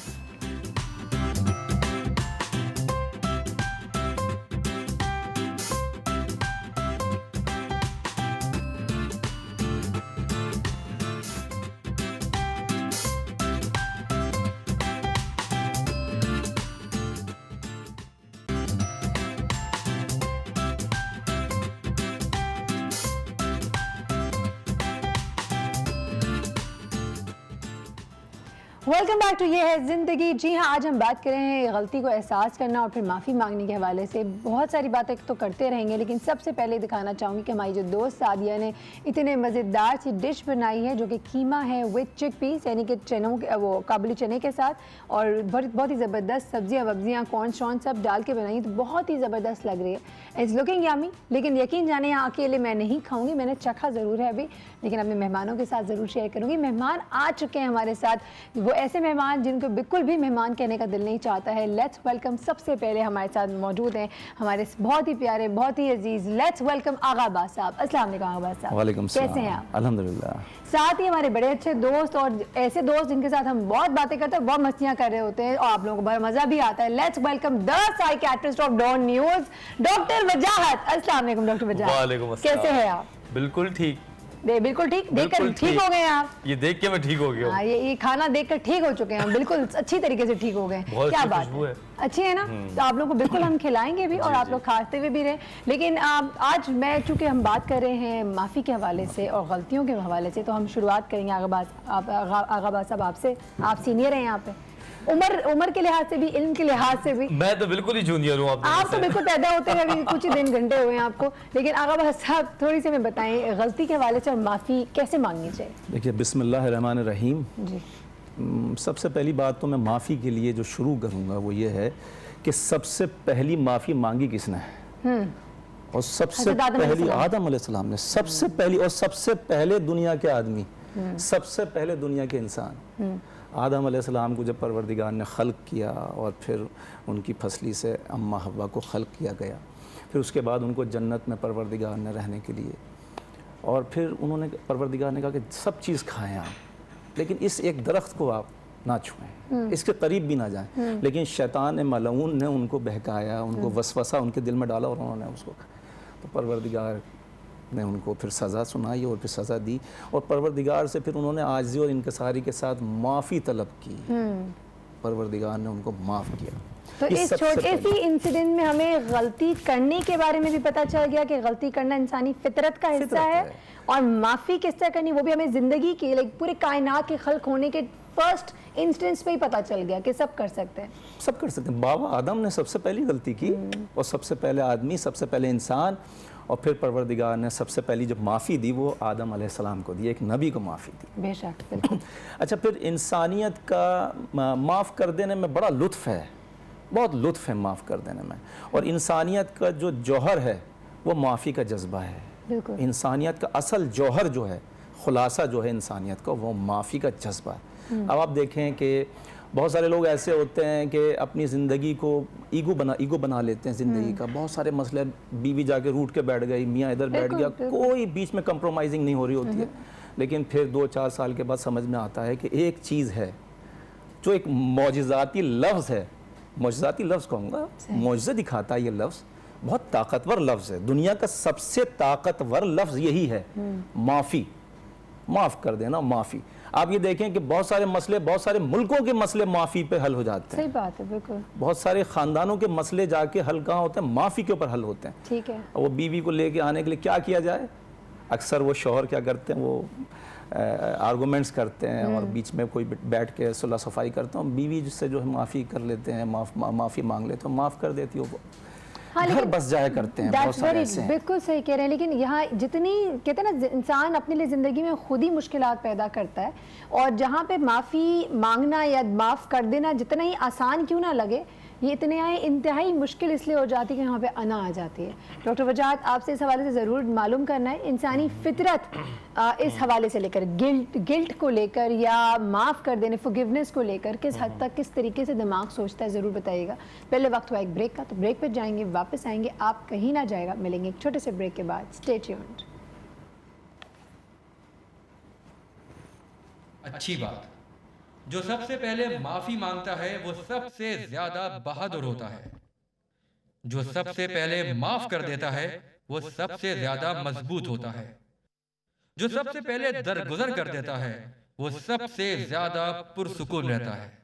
A: Welcome back to ये है ज़िंदगी। जी हाँ, आज हम बात कर रहे हैं गलती को एहसास करना और फिर माफ़ी मांगने के हवाले से। बहुत सारी बातें तो करते रहेंगे, लेकिन सबसे पहले दिखाना चाहूँगी कि हमारी जो दोस्त सादिया ने इतने मज़ेदार सी डिश बनाई है, जो कि कीमा है विद चिकपीस, यानी कि चनों के, वो काबुली चने के साथ, और बहुत ही ज़बरदस्त सब्जियाँ वब्जियाँ, कॉर्न शॉर्न सब डाल के बनाई, तो बहुत ही ज़बरदस्त लग रही है। इट्स लुकिंग यामी। लेकिन यकीन जाने, यहाँ अकेले मैं नहीं खाऊँगी, मैंने चखा ज़रूर है अभी, लेकिन अपने मेहमानों के साथ ज़रूर शेयर करूँगी। मेहमान आ चुके हैं हमारे साथ, वो ऐसे मेहमान जिनको बिल्कुल भी मेहमान कहने का दिल नहीं चाहता है। लेट्स वेलकम, सबसे पहले हमारे साथ मौजूद हैं हमारे बहुत ही प्यारे, बहुत ही अजीज, लेट्स वेलकम आगा अब्बास साहब। अस्सलाम वालेकुम आगा अब्बास साहब।
D: वालेकुम सलाम।
A: कैसे हैं आप?
D: अल्हम्दुलिल्लाह।
A: साथ ही हमारे बड़े अच्छे दोस्त, और ऐसे दोस्त जिनके साथ हम बहुत बातें करते हैं, बहुत मस्तियां कर रहे होते हैं, और आप लोगों को बड़ा मजा भी आता है। Let's welcome the psychiatrist of Dawn News, doctor Wajahat. अस्सलाम वालेकुम डॉक्टर वजाहत।
E: वालेकुम अस्सलाम।
A: कैसे हैं आप?
E: बिल्कुल ठीक।
A: बिल्कुल ठीक, देखकर
E: बिल्कुल
A: ठीक हो गए हैं आप?
E: ये देख के मैं ठीक हो गया हूँ।
A: हाँ, ये खाना देखकर ठीक हो चुके हैं, बिल्कुल अच्छी तरीके से ठीक हो गए।
E: बहुत
A: क्या
E: अच्छी
A: बात
E: खुशबू है।
A: अच्छी है ना? तो आप लोगों को बिल्कुल हम खिलाएंगे भी, और आप लोग खाते हुए भी रहे। लेकिन आज मैं, चूंकि हम बात कर रहे हैं माफ़ी के हवाले से और गलतियों के हवाले से, तो हम शुरुआत करेंगे आगा अब्बास साहब आपसे। आप सीनियर हैं यहाँ पे, उम्र के लिहाज से भी, इल्म के लिहाज से भी।
E: मैं तो बिल्कुल ही जूनियर हूँ।
A: आप तो बिल्कुल पैदा होते हैं, अभी कुछ ही दिन घंटे हुए हैं आपको। लेकिन आगा अब्बास साहब, थोड़ी सी हमें बताएं गलती के हवाले से और माफ़ी कैसे मांगनी चाहिए?
D: देखिए, बिस्मिल्लाहिर्रहमानिर्रहीम।
A: जी।
D: सबसे पहली बात तो मैं माफ़ी के लिए जो शुरू करूँगा वो ये है कि सबसे पहली माफ़ी मांगी किसने है? और सबसे
A: हज़रत आदम
D: पहली
A: अलैहिस्सलाम।
D: आदम अलैहिस्सलाम ने सबसे पहली, और सबसे पहले दुनिया के आदमी, सबसे पहले दुनिया के इंसान। आदम अलैहिस्सलाम को जब परवरदिगार ने खल्क किया और फिर उनकी फसली से अम्मा हव्वा को खल्क किया गया, फिर उसके बाद उनको जन्नत में परवरदिगार ने रहने के लिए, और फिर उन्होंने परवरदिगार ने कहा कि सब चीज़ खाएं आप, लेकिन इस एक दरख्त को आप ना छुएं, इसके करीब भी ना जाएं। लेकिन शैतान मलऊन ने उनको बहकाया, उनको वसवसा उनके दिल में डाला और उन्होंने उसको खाया। तो परवरदिगार ने उनको फिर सज़ा सुनाई और फिर सज़ा दी, और परवरदिगार से फिर उन्होंने आजिज़ी और इनकसारी के साथ माफ़ी तलब की। परवरदिगार ने उनको माफ़ किया।
A: तो
D: ये
A: इस
D: सबसे
A: छोटे
D: पहले।
A: सी इंसिडेंट में हमें गलती करने के बारे में भी पता चल गया कि गलती करना इंसानी फितरत का हिस्सा
D: फितरत
A: है,
D: है।
A: और माफ़ी किस तरह करनी वो भी हमें ज़िंदगी के लाइक पूरे कायनात के खल्क होने के फर्स्ट इंस्टेंस पे ही पता चल गया कि सब कर सकते हैं।
D: सब कर सकते हैं। बाबा आदम ने सबसे पहली गलती की, और सबसे पहले आदमी, सबसे पहले इंसान, और फिर परवरदिगार ने सबसे पहली जब माफ़ी दी वो आदम अलैहिस्सलाम को दी, एक नबी को माफ़ी दी।
A: बेशक, बिल्कुल।
D: अच्छा, फिर इंसानियत का माफ़ कर देने में बड़ा लुत्फ़ है, बहुत लुत्फ़ है माफ़ कर देने में, और इंसानियत का जो जौहर है वो माफ़ी का जज्बा है।
A: बिल्कुल।
D: इंसानियत का असल जौहर जो है, खुलासा जो है इंसानियत का, वो माफ़ी का जज्बा है। अब आप देखें कि बहुत सारे लोग ऐसे होते हैं कि अपनी ज़िंदगी को ईगो बना लेते हैं ज़िंदगी का। बहुत सारे मसले, बीवी जाके रूठ के बैठ गई, मियाँ इधर बैठ गया, कोई बीच में कंप्रोमाइजिंग नहीं हो रही होती है। लेकिन फिर 2-4 साल के बाद समझ में आता है कि एक चीज़ है जो एक मौजिज़ाती लफ्ज़ है, मौजिज़ाती लफ्ज़ कहूँगा, मौजिज़ा दिखाता है ये लफ्ज़, बहुत ताकतवर लफ्ज़ है। दुनिया का सबसे ताकतवर लफ्ज़ यही है, माफ़ी, माफ़ कर देना, माफ़ी। आप ये देखें कि बहुत सारे मसले, बहुत सारे मुल्कों के मसले माफ़ी पे हल हो जाते हैं।
A: सही बात है, बिल्कुल।
D: बहुत सारे ख़ानदानों के मसले जाके हल कहाँ होते हैं, माफ़ी के ऊपर हल होते हैं।
A: ठीक है।
D: और वो बीवी को लेके आने के लिए क्या किया जाए, अक्सर वो शौहर क्या करते हैं, वो आर्गूमेंट्स करते हैं और बीच में कोई बैठ के सुलह सफाई करता हूँ, बीवी जिससे जो है माफ़ी कर लेते हैं, माफ़ी मांग लेते हैं, माफ़ कर देती हो, वो घर बस जाया करते हैं। बहुत सारे ऐसे हैं।
A: बिल्कुल सही कह रहे हैं, लेकिन यहाँ जितनी कहते हैं ना, इंसान अपने लिए ज़िंदगी में खुद ही मुश्किलात पैदा करता है, और जहाँ पे माफ़ी मांगना या माफ़ कर देना जितना ही आसान क्यों ना लगे, ये इतने इंतहाई मुश्किल इसलिए हो जाती है कि यहाँ पे अना आ जाती है। डॉक्टर वजाहत, आपसे इस हवाले से ज़रूर मालूम करना है, इंसानी फितरत इस हवाले से लेकर गिल्ट को लेकर या माफ़ कर देने, फॉरगिवनेस को लेकर किस हद तक, किस तरीके से दिमाग सोचता है, ज़रूर बताइएगा। पहले वक्त हुआ एक ब्रेक का, तो ब्रेक पर जाएंगे, वापस आएंगे, आप कहीं ना जाएगा, मिलेंगे एक छोटे से ब्रेक के बाद। Stay tuned.
F: अच्छी बात, जो सबसे पहले माफी मांगता है वो सबसे ज्यादा बहादुर होता है। जो सबसे पहले माफ कर देता है वो सबसे ज्यादा मजबूत होता है। जो सबसे पहले दरगुजर कर देता है वो सबसे ज्यादा पुरसुकून रहता है।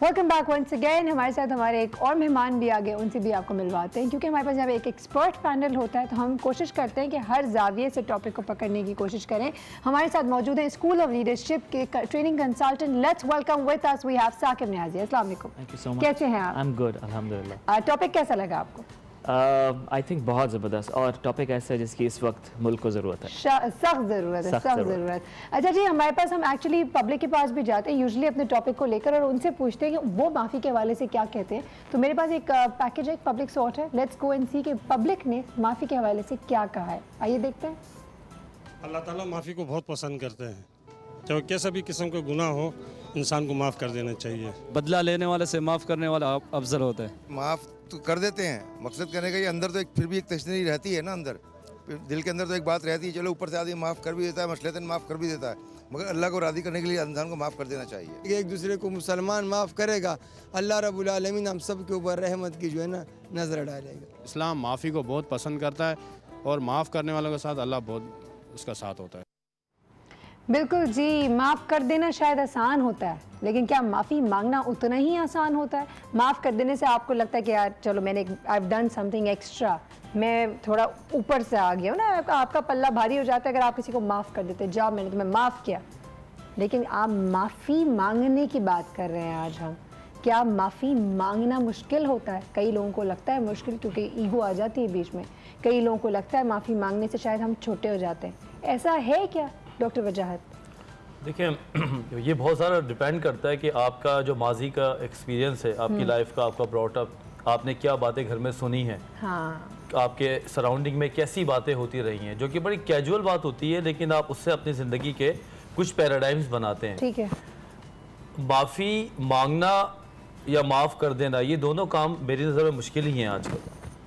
A: Welcome back once again. हमारे साथ हमारे एक और मेहमान भी आ गए, उनसे भी आपको मिलवाते हैं, क्योंकि हमारे पास जब एक एक्सपर्ट पैनल होता है तो हम कोशिश करते हैं कि हर जाविये से टॉपिक को पकड़ने की कोशिश करें। हमारे साथ मौजूद हैं स्कूल ऑफ लीडरशिप के training consultant. Let's welcome with us we have Saqib Niazi. अस्सलाम वालेकुम।
G: Thank you so much.
A: कैसे हैं आप?
G: I'm good, अल्हम्दुलिल्लाह।
A: टॉपिक कैसा लगा आपको?
G: आई थिंक बहुत ज़बरदस्त, और टॉपिक ऐसा है जिसकी इस वक्त मुल्क को ज़रूरत है।
A: सख्त ज़रूरत है, सख्त ज़रूरत। अच्छा जी, हमारे पास हम एक्चुअली पब्लिक के पास भी जाते हैं यूजुअली अपने टॉपिक को लेकर, और उनसे पूछते हैं कि वो माफ़ी के हवाले से क्या कहते हैं। तो मेरे पास एक पैकेज है, एक पब्लिक सॉर्ट है। लेट्स गो एंड सी कि पब्लिक ने माफ़ी के हवाले से क्या कहा है। आइए देखते हैं।
H: अल्लाह ताला माफ़ी को बहुत पसंद करते हैं, चाहे कैसा भी किस्म का गुनाह हो, इंसान को माफ़ कर देना चाहिए।
I: बदला लेने वाले से माफ़ करने वाला अफजल होता है।
J: माफ़ तो कर देते हैं, मकसद करने का ये अंदर तो एक फिर भी एक तशनीरी रहती है ना, अंदर दिल के अंदर तो एक बात रहती है, चलो ऊपर से आदमी माफ़ कर भी देता है, मसलतन माफ़ कर भी देता है, मगर अल्लाह को राज़ी करने के लिए इंसान को माफ़ कर देना चाहिए।
K: एक दूसरे को मुसलमान माफ़ करेगा, अल्लाह रब्बुल आलमीन हम सब के ऊपर रहमत की जो है ना नज़र डालेगा।
I: इस्लाम माफ़ी को बहुत पसंद करता है, और माफ़ करने वालों के साथ अल्लाह बहुत उसका साथ होता है।
A: बिल्कुल जी, माफ़ कर देना शायद आसान होता है, लेकिन क्या माफ़ी मांगना उतना ही आसान होता है? माफ़ कर देने से आपको लगता है कि यार चलो मैंने I have done something extra, मैं थोड़ा ऊपर से आ गया हूँ ना, आपका पल्ला भारी हो जाता है अगर आप किसी को माफ़ कर देते, जाओ मैंने तुम्हें माफ़ किया। लेकिन आप माफ़ी मांगने की बात कर रहे हैं आज हम। क्या माफ़ी मांगना मुश्किल होता है? कई लोगों को लगता है मुश्किल, क्योंकि ईगो आ जाती है बीच में। कई लोगों को लगता है माफ़ी मांगने से शायद हम छोटे हो जाते हैं। ऐसा है क्या डॉक्टर वजाहत?
E: देखिए ये बहुत सारा डिपेंड करता है कि आपका जो माजी का एक्सपीरियंस है, आपकी लाइफ का, आपका ब्रॉटअप, आपने क्या बातें घर में सुनी हैं,
A: हाँ
E: आपके सराउंडिंग में कैसी बातें होती रही हैं, जो कि बड़ी कैजुअल बात होती है, लेकिन आप उससे अपनी ज़िंदगी के कुछ पैराडाइम्स बनाते हैं।
A: ठीक है।
E: माफ़ी मांगना या माफ़ कर देना, ये दोनों काम मेरी नज़र में मुश्किल ही हैं आजकल।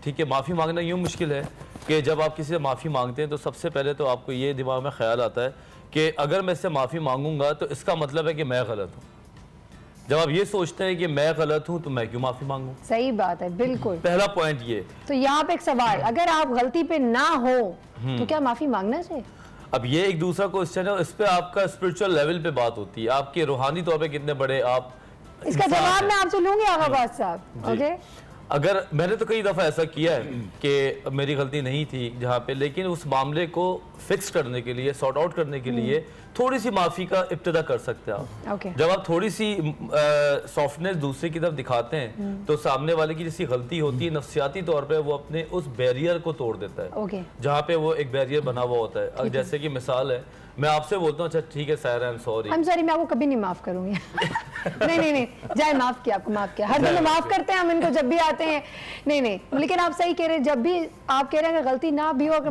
E: ठीक है, माफ़ी मांगना यूँ मुश्किल है कि जब आप किसी से माफ़ी मांगते हैं तो सबसे पहले तो आपको ये दिमाग में ख्याल आता है कि अगर मैं इससे माफ़ी मांगूंगा तो इसका मतलब है कि मैं गलत हूँ। जब आप ये सोचते हैं कि मैं गलत हूँ तो मैं क्यों माफ़ी मांगूं?
A: सही बात है, बिल्कुल।
E: पहला पॉइंट ये।
A: तो यहाँ पे एक सवाल, अगर आप गलती पे ना हो तो क्या माफी मांगना चाहिए?
E: अब ये एक दूसरा क्वेश्चन है, इस पे आपका स्पिरिचुअल लेवल पे बात होती है, आपके रूहानी तौर पे कितने बड़े आप।
A: इसका जवाब मैं आपसे लूंगी आगाबाद साहब। ओके,
E: अगर मैंने तो कई दफ़ा ऐसा किया है कि मेरी गलती नहीं थी जहाँ पे, लेकिन उस मामले को फिक्स करने के लिए, सॉर्ट आउट करने के लिए थोड़ी सी माफ़ी का इब्तिदा कर सकते हैं आप।
A: ओके।
E: जब आप थोड़ी सी सॉफ्टनेस दूसरे की तरफ दिखाते हैं तो सामने वाले की जैसी गलती होती है, नफ्सियाती तौर पे वो अपने उस बैरियर को तोड़ देता है।
A: ओके।
E: जहाँ पे वो एक बैरियर बना हुआ होता है। अब जैसे कि मिसाल है, मैं आपसे बोलता हूँ अच्छा ठीक है सायरा, आई एम सॉरी,
A: मैं आपको कभी नहीं माफ करूंगी। नहीं, जाए माफ किया, आपको माफ किया, हर दिन माफ करते हैं हम इनको जब भी आते हैं। नहीं, लेकिन आप सही कह रहे हैं, जब भी आप कह रहे हैं अगर गलती ना भी हो, अगर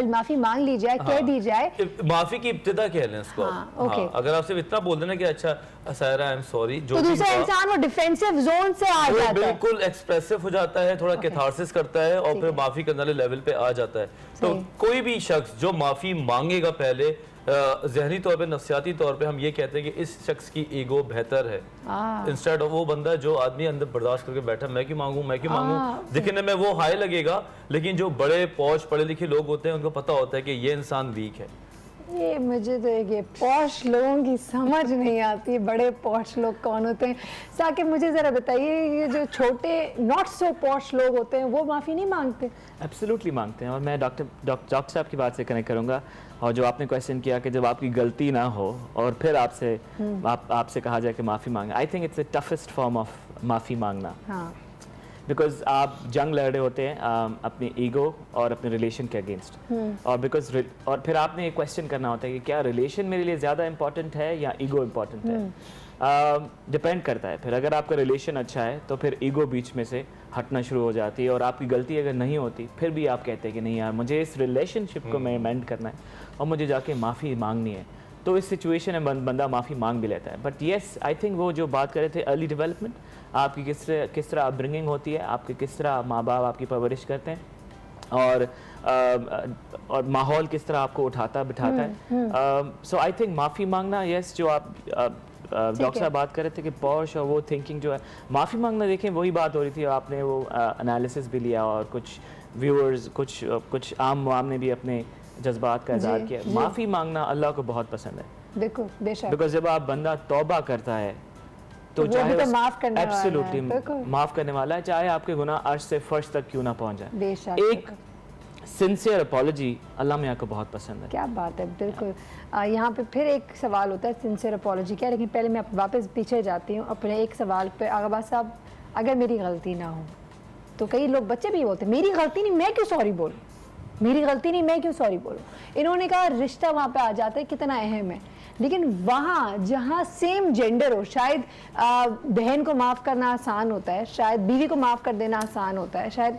A: माफी मांग ली जाए, कह दी जाए,
E: माफी की इब्तिदा कह लें इसको।
A: ओके।
E: अगर आप सिर्फ इतना बोल देना कि अच्छा सायरा आई एम सॉरी, जो
A: तो दूसरा इंसान वो डिफेंसिव जोन से आ जाता है,
E: बिल्कुल एक्सप्रेसिव हो जाता है, थोड़ा कैथारसिस करता है और फिर माफी करने वाले लेवल पे आ जाता है। तो कोई भी शख्स जो माफी मांगेगा, पहले ज़हनी तौर पे, नफ्सियाती तौर पे हम ये कहते हैं कि इस शख्स की ईगो बेहतर है, इंस्टेड ऑफ वो बंदा जो आदमी अंदर बर्दाश्त करके बैठा, मैं क्यों मांगूं। दिखने में वो हाई लगेगा, लेकिन जो बड़े पौश पढ़े लिखे लोग होते हैं उनको पता होता है कि ये इंसान वीक है।
A: ये मुझे तो ये पॉश लोगों की समझ नहीं आती है, बड़े पॉश लोग कौन होते हैं? साकिब मुझे ज़रा बताइए, ये जो छोटे नॉट सो पॉश लोग होते हैं वो माफ़ी नहीं मांगते?
G: एब्सोल्युटली मांगते हैं। और मैं डॉक्टर साहब की बात से कनेक्ट करूँगा, और जो आपने क्वेश्चन किया कि जब आपकी गलती ना हो और फिर आपसे कहा जाए कि माफ़ी मांगे, I think it's the toughest form of माफ़ी मांगना।
A: हाँ।
G: बिकॉज आप जंग लड़ रहे होते हैं अपनी ईगो और अपने रिलेशन के अगेंस्ट, और फिर आपने एक क्वेश्चन करना होता है कि क्या रिलेशन मेरे लिए ज़्यादा इंपॉर्टेंट है या ईगो इंपॉर्टेंट है। डिपेंड करता है। फिर अगर आपका रिलेशन अच्छा है तो फिर ईगो बीच में से हटना शुरू हो जाती है, और आपकी गलती अगर नहीं होती फिर भी आप कहते हैं कि नहीं यार, मुझे इस रिलेशनशिप को मैं मेंड करना है और मुझे जाके माफ़ी मांगनी है। तो इस सिचुएशन में बंदा माफ़ी मांग भी लेता है। बट येस, आई थिंक वो जो बात कर रहे थे अर्ली डेवलपमेंट, आपकी किस तरह अपब्रिंगिंग होती है, आपके किस तरह माँ बाप आपकी परवरिश करते हैं, और माहौल किस तरह आपको उठाता बिठाता है। सो आई थिंक माफ़ी मांगना, येस, जो आप डॉक्टर साहब बात कर रहे थे कि पॉश और वो थिंकिंग जो है, माफ़ी मांगना, देखें वही बात हो रही थी, आपने वो एनालिसिस भी लिया और कुछ व्यूअर्स, कुछ आम ने भी अपने जज्बात का इज़हार किया। माफ़ी मांगना अल्लाह को बहुत पसंद है,
A: बिल्कुल, बेशक।
G: बिकॉज जब आप बंदा तौबा करता है तो चाहे एब्सोल्युटली माफ़ करने वाला है, चाहे आपके गुनाह अर्श से फर्श तक क्यों ना पहुंच जाए। एक सिंसियर अपॉलॉजी अल्लाह मियाँ को बहुत पसंद है।
A: क्या बात है, बिल्कुल। यहाँ पे फिर एक सवाल होता है, सिंसियर अपॉलॉजी क्या, लेकिन पहले मैं वापस पीछे जाती हूँ अपने एक सवाल पे। आगाबाद साहब, अगर मेरी गलती ना हो तो कई लोग, बच्चे भी बोलते हैं मेरी गलती नहीं, मैं क्यों सॉरी बोलूँ, मेरी गलती नहीं, मैं क्यों सॉरी बोलूँ। इन्होंने कहा रिश्ता वहाँ पे आ जाता है कितना अहम है, लेकिन वहाँ जहाँ सेम जेंडर हो, शायद बहन को माफ़ करना आसान होता है, शायद बीवी को माफ़ कर देना आसान होता है, शायद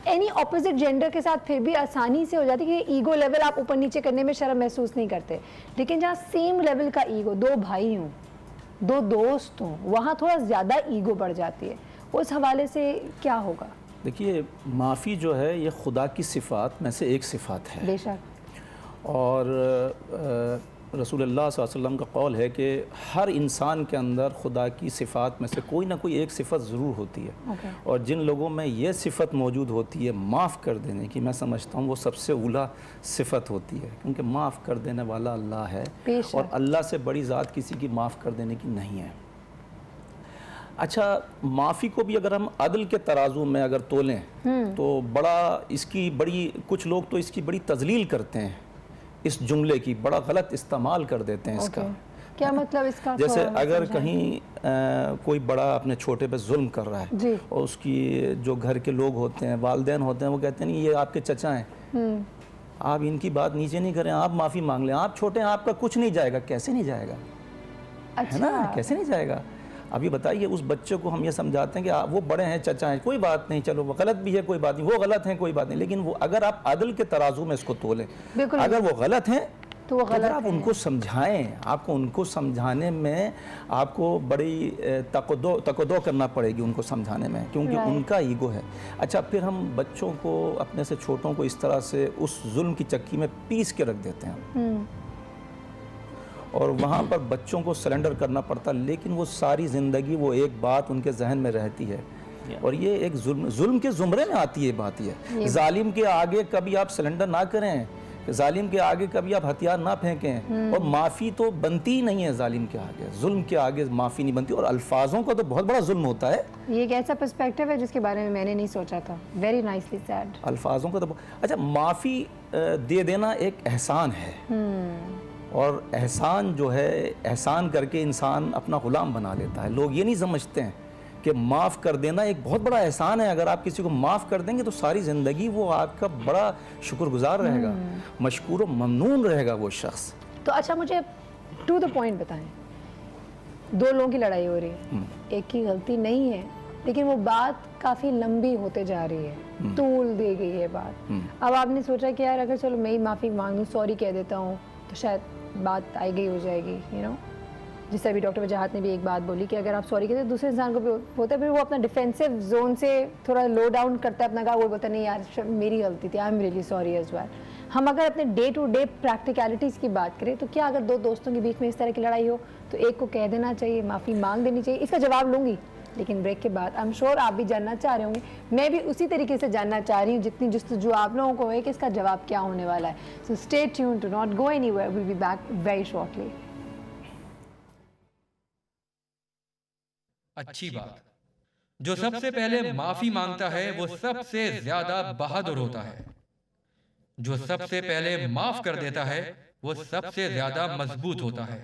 A: एनी ऑपोजिट जेंडर के साथ फिर भी आसानी से हो जाती है कि ईगो लेवल आप ऊपर नीचे करने में शर्म महसूस नहीं करते। लेकिन जहाँ सेम लेवल का ईगो, दो भाई हों, दो दोस्त हों, वहाँ थोड़ा ज़्यादा ईगो बढ़ जाती है। उस हवाले से क्या होगा?
D: देखिए, माफ़ी जो है ये खुदा की सिफ़ात में से एक सिफ़ात है।
A: बेशक।
D: और रसूलुल्लाह सल्लल्लाहु अलैहि वसल्लम का कौल है कि हर इंसान के अंदर खुदा की सिफ़ात में से कोई ना कोई एक सिफ़त ज़रूर होती है। और जिन लोगों में ये सिफ़त मौजूद होती है माफ़ कर देने की, मैं समझता हूँ वो सबसे ऊला सिफ़त होती है, क्योंकि माफ़ कर देने वाला अल्लाह है और अल्लाह से बड़ी ज़ात किसी की माफ़ कर देने की नहीं है। अच्छा, माफ़ी को भी अगर हम अदल के तराजू में अगर तोलें तो कुछ लोग तो इसकी बड़ी तज़लील करते हैं, इस जुमले की बड़ा गलत इस्तेमाल कर देते हैं इसका।
A: क्या मतलब इसका?
D: जैसे अगर कहीं कोई बड़ा अपने छोटे पे जुल्म कर रहा है और उसकी जो घर के लोग होते हैं, वालिदैन होते हैं, वो कहते हैं नहीं ये आपके चचा हैं, आप इनकी बात नीचे नहीं करें, आप माफ़ी मांग लें, आप छोटे हैं, आपका कुछ नहीं जाएगा। कैसे नहीं जाएगा?
A: अच्छा।
D: है ना, कैसे नहीं जाएगा? अभी बताइए, उस बच्चे को हम ये समझाते हैं कि वो बड़े हैं, चचा हैं, कोई बात नहीं, चलो वो गलत भी है, कोई बात नहीं, वो गलत हैं, कोई बात नहीं, लेकिन वो अगर आप अदल के तराजू में इसको तोलें, अगर वो गलत हैं
A: तो वो गलत
D: आप उनको समझाएं, आपको उनको समझाने में आपको बड़ी तकदो करना पड़ेगी उनको समझाने में, क्योंकि उनका ईगो है। अच्छा, फिर हम बच्चों को, अपने से छोटों को इस तरह से उस जुल्म की चक्की में पीस के रख देते हैं और वहाँ पर बच्चों को सरेंडर करना पड़ता, लेकिन वो सारी ज़िंदगी वो एक बात उनके जहन में रहती है और ये एक जुल्म के ज़ुमरे में आती है बात। ये जालिम के आगे कभी आप सरेंडर ना करें, जालिम के आगे कभी आप हथियार ना फेंकें, और माफ़ी तो बनती ही नहीं है जालिम के आगे, जुल्म के आगे माफ़ी नहीं बनती, और अल्फाजों का तो बहुत बड़ा जुल्म होता है।
A: ये एक ऐसा पर्सपेक्टिव है जिसके बारे में मैंने नहीं सोचा था। Very nicely said.
D: अल्फाजों का तो अच्छा, माफ़ी दे देना एक एहसान है और एहसान जो है, एहसान करके इंसान अपना गुलाम बना लेता है। लोग ये नहीं समझते हैं कि माफ़ कर देना एक बहुत बड़ा एहसान है। अगर आप किसी को माफ़ कर देंगे तो सारी ज़िंदगी वो आपका बड़ा शुक्रगुजार रहेगा, मशकूर व ममनून रहेगा वो शख्स।
A: तो अच्छा, मुझे टू द पॉइंट बताएं, दो लोगों की लड़ाई हो रही है, एक की गलती नहीं है, लेकिन वो बात काफ़ी लंबी होते जा रही है, तूल दी गई है बात। अब आपने सोचा कि यार अगर चलो मैं ही माफ़ी मांग लूँ, सॉरी कह देता हूँ, तो शायद बात आई गई हो जाएगी, यू नो। जिससे अभी डॉक्टर वजाहत ने भी एक बात बोली कि अगर आप सॉरी कहते हैं दूसरे इंसान को भी होता है, फिर वो अपना डिफेंसिव जोन से थोड़ा लो डाउन करता है अपना का, वो बोलता है नहीं यार मेरी गलती थी, I am really sorry as well. हम अगर अपने डे टू डे प्रैक्टिकलिटीज़ की बात करें तो क्या अगर दो दोस्तों के बीच में इस तरह की लड़ाई हो तो एक को कह देना चाहिए, माफ़ी मांग देनी चाहिए? इसका जवाब लूँगी, लेकिन ब्रेक के बाद आई एम श्योर आप भी जानना चाह रहे होंगे, मैं भी उसी तरीके से जानना चाह रही हूँ जितनी जस्तजू आप लोगों को है कि इसका जवाब क्या होने वाला है। So stay tuned, do not go anywhere, will be back very shortly.
F: अच्छी बात, जो सबसे पहले माफी मांगता है वो सबसे ज्यादा बहादुर होता है। जो सबसे पहले माफ कर देता है वो सबसे ज्यादा मजबूत होता है।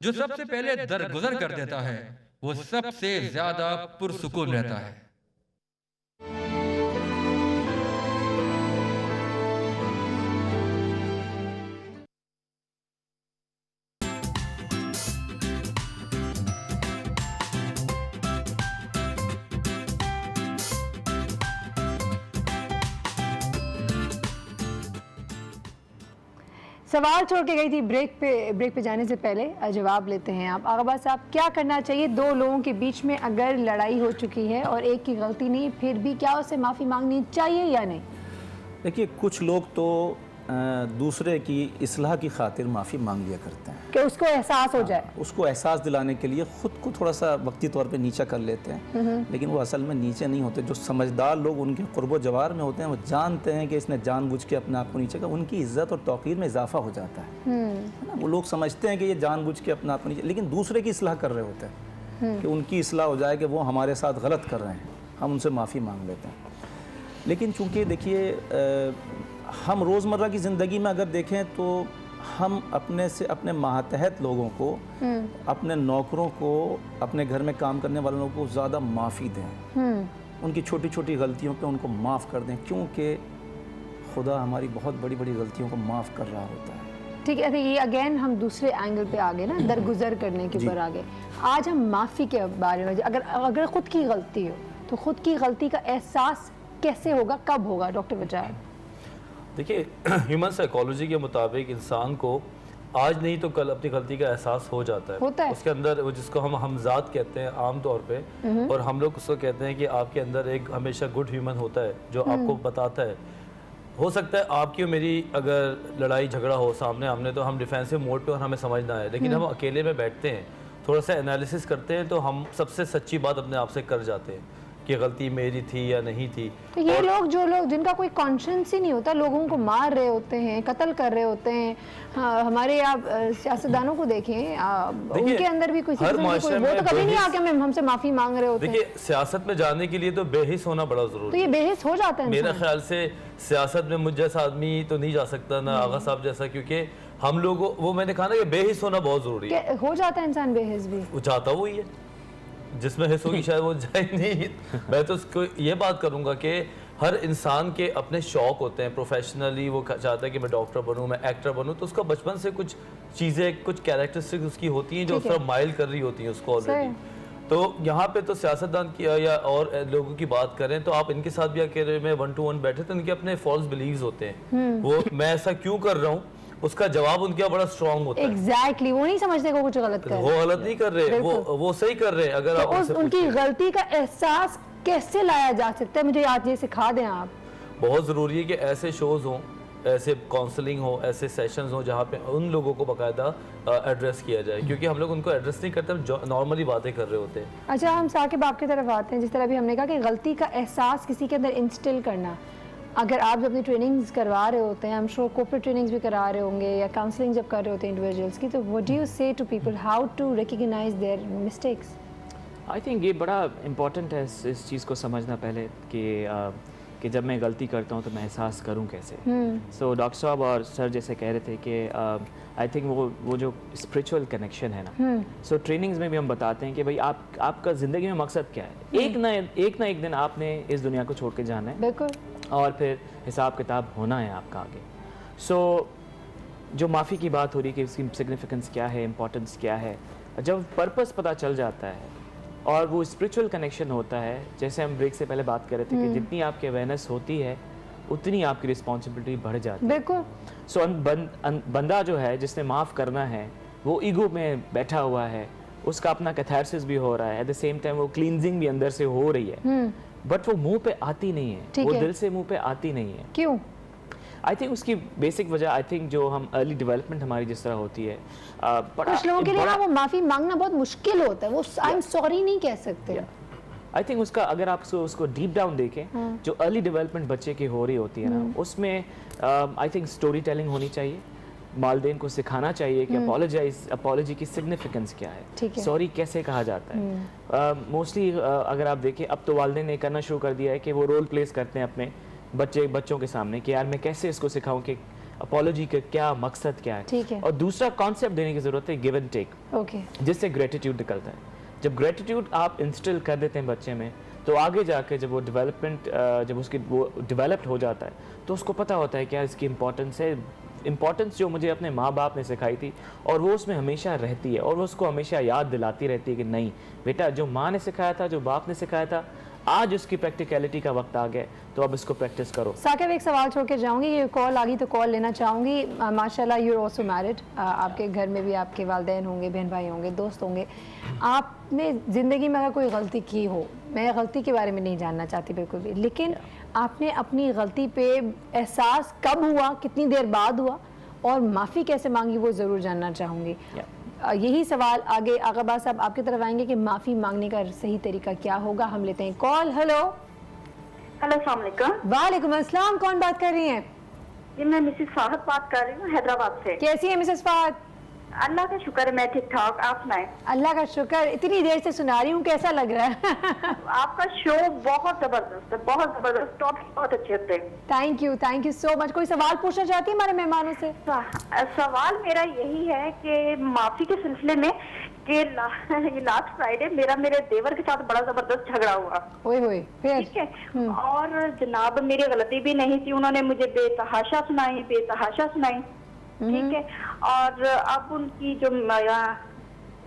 F: जो सबसे पहले दरगुजर कर देता है वो सबसे ज्यादा पुरसुकून रहता है।
A: सवाल छोड़ के गई थी ब्रेक पे जाने से पहले जवाब लेते हैं आप। आगाबा साहब, क्या करना चाहिए दो लोगों के बीच में अगर लड़ाई हो चुकी है और एक की गलती नहीं, फिर भी क्या उसे माफ़ी मांगनी चाहिए या नहीं?
D: देखिए, कुछ लोग तो दूसरे की इस्लाह की खातिर माफ़ी मांग लिया करते हैं
A: कि उसको एहसास हो जाए,
D: उसको एहसास दिलाने के लिए ख़ुद को थोड़ा सा वक्ती तौर पे नीचा कर लेते हैं, लेकिन वो असल में नीचे नहीं होते। जो समझदार लोग उनके क़ुर्बो जवार में होते हैं वो जानते हैं कि इसने जानबूझ के अपने आप को नीचे कर, उनकी इज़्ज़त और तौक़ीर में इजाफा हो जाता है ना। वो लोग समझते हैं कि ये जानबूझ के अपने आप को नीचे, लेकिन दूसरे की इस्लाह कर रहे होते हैं कि उनकी इस्लाह हो जाए कि वो हमारे साथ गलत कर रहे हैं, हम उनसे माफ़ी मांग लेते हैं। लेकिन चूँकि देखिए, हम रोज़मर्रा की ज़िंदगी में अगर देखें तो हम अपने से अपने मातहत लोगों को, अपने नौकरों को, अपने घर में काम करने वालों को ज़्यादा माफ़ी दें, उनकी छोटी छोटी गलतियों पे उनको माफ़ कर दें, क्योंकि खुदा हमारी बहुत बड़ी बड़ी गलतियों को माफ़ कर रहा होता है।
A: ठीक है, ये अगेन हम दूसरे एंगल पे आ गए ना, दरगुजर करने के ऊपर आ गए। आज हम माफ़ी के बारे में, अगर ख़ुद की गलती हो तो ख़ुद की गलती का एहसास कैसे होगा, कब होगा डॉक्टर वजाहत?
E: देखिए, ह्यूमन साइकोलॉजी के मुताबिक इंसान को आज नहीं तो कल अपनी गलती का एहसास हो जाता है। उसके अंदर वो जिसको हम हमजाद कहते हैं आम तौर पे, और हम लोग उसको कहते हैं कि आपके अंदर एक हमेशा गुड ह्यूमन होता है जो आपको बताता है। हो सकता है आपकी और मेरी अगर लड़ाई झगड़ा हो सामने आमने तो हम डिफेंसिव मोड पे और हमें समझ ना आए, लेकिन हम अकेले में बैठते हैं, थोड़ा सा एनालिसिस करते हैं, तो हम सबसे सच्ची बात अपने आप से कर जाते हैं कि गलती मेरी थी या नहीं थी।
A: तो ये लोग, जो लोग जिनका कोई कॉन्शियंस ही नहीं होता, लोगों को मार रहे होते हैं, कत्ल कर रहे होते हैं, हाँ, हमारे आप सियासतदानों को देखें, उनके अंदर भी कुछ वो तो कभी नहीं आके हमसे माफी मांग रहे होते हैं।
E: देखिए, सियासत में जाने के लिए तो बेहिस होना बड़ा जरूरी है।
A: तो ये बेहिस हो जाता है
E: मेरा ख्याल से सियासत में मुझ जैसा आदमी तो नहीं जा सकता, ना आगा साहब जैसा, क्योंकि हम लोगों, वो मैंने कहा ना कि बेहिस होना बहुत जरूरी है।
A: हो जाता है इंसान बेहिस भी,
E: वो चाहता वही है। जिसमें हिस्स होगी शायद वो जाए नहीं। मैं तो उसको ये बात करूंगा कि हर इंसान के अपने शौक होते हैं। प्रोफेशनली वो चाहता है कि मैं डॉक्टर बनूं, मैं एक्टर बनूं, तो उसका बचपन से कुछ चीज़ें, कुछ कैरेक्टरिस्टिक्स उसकी होती हैं जो उस तरफ माइल कर रही होती हैं उसको ऑलरेडी। तो यहाँ पे तो सियासतदान की या और लोगों की बात करें तो आप इनके साथ भी अकेले में 1 to 1 बैठे तो इनके अपने फॉल्स बिलीव्स होते हैं। वो मैं ऐसा क्यों कर रहा हूँ, उसका जवाब उनका बड़ा स्ट्रांग होता है।
A: एग्जैक्टली वो नहीं समझते को कुछ गलत कर रहे,
E: वो गलत नहीं कर रहे, वो सही कर रहे हैं। अगर
A: तो
E: आप उनसे
A: उनकी गलती का एहसास कैसे लाया जा सकता है, मुझे आज ये सिखा दें आप।
E: बहुत ज़रूरी है कि ऐसे शोज़ हों, ऐसे काउंसलिंग हो, ऐसे सेशंस हो जहाँ पे उन लोगों को बाकायदा एड्रेस किया जाए, क्योंकि हम लोग उनको एड्रेस नहीं करते, हम नॉर्मली बातें कर रहे होते हैं।
A: अच्छा, हम साकिब आपकी तरफ आते हैं। जिस तरह भी हमने कहा कि गलती का एहसास किसी के अंदर इंस्टिल करना, अगर आप जब अपनी ट्रेनिंग्स करवा रहे होते हैं, हम श्योर कॉर्पोरेट ट्रेनिंग्स भी करा रहे होंगे या काउंसलिंग जब कर रहे होते हैं इंडिविजुअल्स की, तो what do you say to people how to recognise their mistakes?
G: I think ये बड़ा इम्पॉर्टेंट है इस चीज़ को समझना पहले कि जब मैं गलती करता हूँ तो मैं एहसास करूँ कैसे। सो डॉक्टर साहब और सर जैसे कह रहे थे कि आई थिंक वो जो स्पिरिचुअल कनेक्शन है ना, सो ट्रेनिंग्स में भी हम बताते हैं कि भाई आपका ज़िंदगी में मकसद क्या है। एक ना एक दिन आपने इस दुनिया को छोड़ के जाना है,
A: बिल्कुल,
G: और फिर हिसाब किताब होना है आपका आगे। सो जो माफ़ी की बात हो रही है कि इसकी सिग्निफिकेंस क्या है, इम्पोर्टेंस क्या है, जब पर्पस पता चल जाता है और वो स्पिरिचुअल कनेक्शन होता है, जैसे हम ब्रेक से पहले बात कर रहे थे कि जितनी आपकी अवेयरनेस होती है उतनी आपकी रिस्पॉन्सिबिलिटी बढ़ जाती है।
A: बिल्कुल।
G: सो बंदा जो है जिसने माफ़ करना है वो ईगो में बैठा हुआ है, उसका अपना कैथारसिस भी हो रहा है, एट द सेम टाइम वो क्लींजिंग भी अंदर से हो रही है, बट वो मुंह पे आती नहीं है, वो दिल से मुंह पे आती नहीं है।
A: क्यों?
G: आई थिंक उसकी बेसिक वजह, आई थिंक जो हम अर्ली डेवलपमेंट हमारी जिस तरह होती है,
A: कुछ लोगों के लिए ना वो माफी मांगना बहुत मुश्किल होता है, वो आई एम सॉरी नहीं कह सकते।
G: आई थिंक उसका अगर आप उसको डीप डाउन देखें, जो अर्ली डेवलपमेंट बच्चे की हो रही होती है ना, उसमें आई थिंक स्टोरी टेलिंग होनी चाहिए। वालिदैन को सिखाना चाहिए कि अपॉलॉजी की सिग्निफिकेंस क्या है, सॉरी कैसे कहा जाता है। मोस्टली अगर आप देखें अब तो वालिदैन ने करना शुरू कर दिया है कि वो रोल प्लेस करते हैं अपने बच्चों के सामने कि यार मैं कैसे इसको सिखाऊं कि अपॉलॉजी का क्या मकसद क्या है। और दूसरा कॉन्सेप्ट देने की जरूरत है गिव एंड टेक, जिससे ग्रेटिट्यूड निकलता है। जब ग्रेटिट्यूड आप इंस्टिल कर देते हैं बच्चे में, तो आगे जाके जब वो डेवलपमेंट जब उसकी वो डेवलप्ड हो जाता है तो उसको पता होता है क्या इसकी इम्पोर्टेंस है, इम्पोर्टेंस जो मुझे अपने माँ बाप ने सिखाई थी, और वो उसमें हमेशा रहती है और वो उसको हमेशा याद दिलाती रहती है कि नहीं बेटा, जो माँ ने सिखाया था, जो बाप ने सिखाया था, आज उसकी प्रैक्टिकलिटी का वक्त आ गया, तो अब इसको प्रैक्टिस करो।
A: साकिब एक सवाल छोड़ के जाऊंगी, ये कॉल आ गई तो कॉल लेना चाहूँगी। माशाल्लाह यू आर ऑल्सो मैरिड, आपके घर में भी आपके वालिदैन होंगे, बहन भाई होंगे, दोस्त होंगे। आपने ज़िंदगी में अगर कोई गलती की हो, मैं गलती के बारे में नहीं जानना चाहती बिल्कुल भी, लेकिन आपने अपनी गलती पे एहसास कब हुआ, कितनी देर बाद हुआ, और माफ़ी कैसे मांगी, वो ज़रूर जानना चाहूँगी। यही सवाल आगे आगाबा साहब आपकी तरफ आएंगे कि माफ़ी मांगने का सही तरीका क्या होगा। हम लेते हैं कॉल। हेलो
L: अस्सलाम वालेकुम।
A: वालेकुम अस्सलाम, कौन बात कर रही हैं?
L: ये मैं मिसेस फाहद बात कर रही हूँ हैदराबाद से।
A: कैसी है मिसेस फाहद?
L: अल्लाह का शुक्र है, मैं ठीक ठाक, आप सुनाएं।
A: अल्लाह का शुक्र, इतनी देर से सुना रही हूँ, कैसा लग रहा है?
L: आपका शो बहुत जबरदस्त है, बहुत जबरदस्त, टॉपिक बहुत अच्छे होते हैं।
A: Thank you so much. कोई सवाल पूछना चाहती है हमारे मेहमानों से?
L: सवाल मेरा यही है कि माफी के सिलसिले में कि लास्ट फ्राइडे मेरे देवर के साथ बड़ा जबरदस्त झगड़ा हुआ।
A: ओए फिर?
L: ठीक है, और जनाब मेरी गलती भी नहीं थी, उन्होंने मुझे बेतहाशा सुनाई, ठीक है। और अब उनकी जो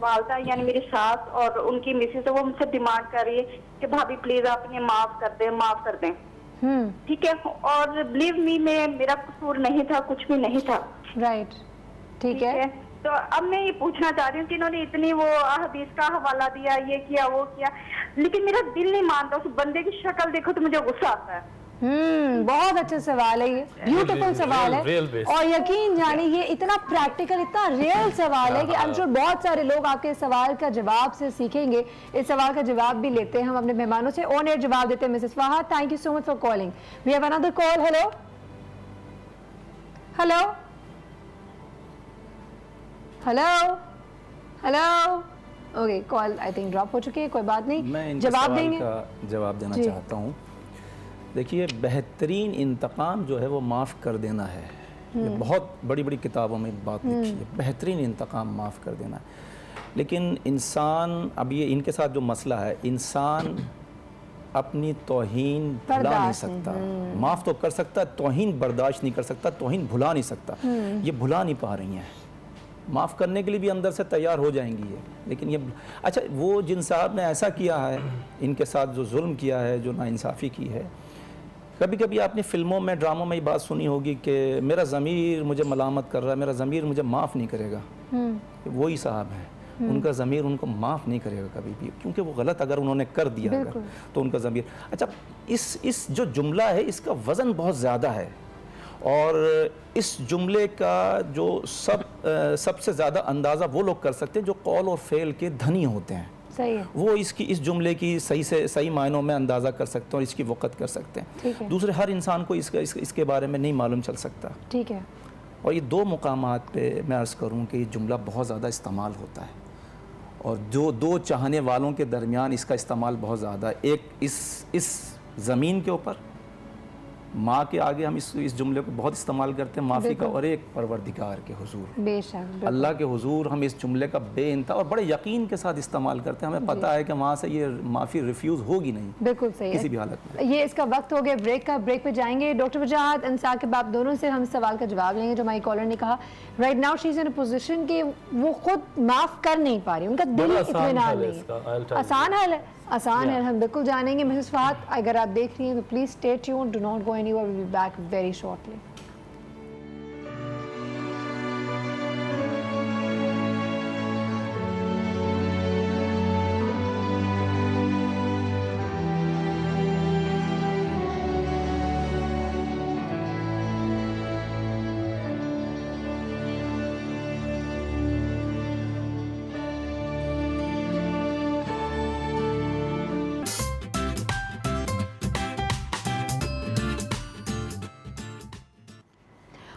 L: वालदा यानी मेरी सास और उनकी मिसेज है, वो मुझसे डिमांड कर रही है कि भाभी प्लीज आप इन्हें माफ कर दें। ठीक है, और बिलीव मी में मेरा कसूर नहीं था, कुछ भी नहीं था।
A: राइट, ठीक है।
L: तो अब मैं ये पूछना चाह रही हूँ कि इन्होंने इतनी वो हदीस का हवाला दिया, ये किया वो किया, लेकिन मेरा दिल नहीं मानता। उस बंदे की शक्ल देखो तो मुझे गुस्सा आता है।
A: बहुत अच्छा सवाल है, ये ब्यूटीफुल सवाल है, और यकीन जाने ये इतना प्रैक्टिकल, इतना रियल सवाल है कि आई एम श्योर बहुत सारे लोग आपके सवाल का जवाब से सीखेंगे। इस सवाल का जवाब भी लेते हैं हम अपने मेहमानों से, ऑन एयर जवाब देते हैं। Mrs Fahad, thank you so much for calling. We have another call. Hello hello hello hello. Okay, call I think drop हो चुकी है, कोई बात नहीं,
D: मैं
A: जवाब देंगे।
D: जवाब देना चाहता हूँ। देखिए, बेहतरीन इंतकाम जो है वो माफ़ कर देना है। ये बहुत बड़ी बड़ी किताबों में बात लिखी है, बेहतरीन इंतकाम माफ़ कर देना है। लेकिन इंसान, अब ये इनके साथ जो मसला है, इंसान अपनी तौहीन भुला नहीं सकता। माफ़ तो कर सकता है, तौहीन बर्दाश्त नहीं कर सकता, तौहीन भुला नहीं सकता। ये भुला नहीं पा रही हैं। माफ़ करने के लिए भी अंदर से तैयार हो जाएंगी ये, लेकिन ये अच्छा, वो जिन साहब ने ऐसा किया है, इनके साथ जो जुल्म किया है, जो नाइंसाफ़ी की है, कभी कभी आपने फिल्मों में, ड्रामों में ये बात सुनी होगी कि मेरा ज़मीर मुझे मलामत कर रहा है, मेरा ज़मीर मुझे माफ़ नहीं करेगा। वही साहब हैं, उनका ज़मीर उनको माफ़ नहीं करेगा कभी भी, क्योंकि वो गलत अगर उन्होंने कर दिया अगर, तो उनका ज़मीर। अच्छा, इस जो जुमला है इसका वज़न बहुत ज़्यादा है, और इस जुमले का जो सबसे ज़्यादा अंदाज़ा वो लोग कर सकते हैं जो कौल और फ़ेल के धनी होते हैं।
A: सही है।
D: वो इस जुमले की सही मायनों में अंदाज़ा कर सकते हैं और इसकी वक़्त कर सकते हैं। दूसरे हर इंसान को इसके बारे में नहीं मालूम चल सकता।
A: ठीक है। और
D: ये दो मुकामात पे मैं अर्ज़ करूँ कि ये जुमला बहुत ज़्यादा इस्तेमाल होता है, और जो दो चाहने वालों के दरमियान इसका इस्तेमाल बहुत ज़्यादा है। एक इस ज़मीन के ऊपर, माँ के आगे हम इस जुमले को बहुत इस्तेमाल करते हैं माफ़ी का, और एक परवरदिगार के हुजूर,
A: बेशक
D: अल्लाह के हुजूर हम इस जुमले का बेइंतहा और बड़े यकीन के साथ इस्तेमाल करते हैं। हमें पता है कि वहाँ से ये माफ़ी रिफ्यूज़ होगी नहीं,
A: बिल्कुल सही
D: किसी
A: है।
D: भी हालत में।
A: ये इसका वक्त हो गया ब्रेक का। ब्रेक पे जाएंगे डॉक्टर वजाहत एंड साकिब, आप दोनों से हम सवाल का जवाब लेंगे। जो हमारी कॉलर ने कहा, right now she is in a position कि वो खुद माफ़ कर नहीं पा रही, उनका दिल इत्मीनान नहीं है। आसान हल है, आसान है, हम बिल्कुल जानेंगे। मिसेस फहद, अगर आप देख रही हैं तो please stay tuned, do not go anywhere, we will be back very shortly.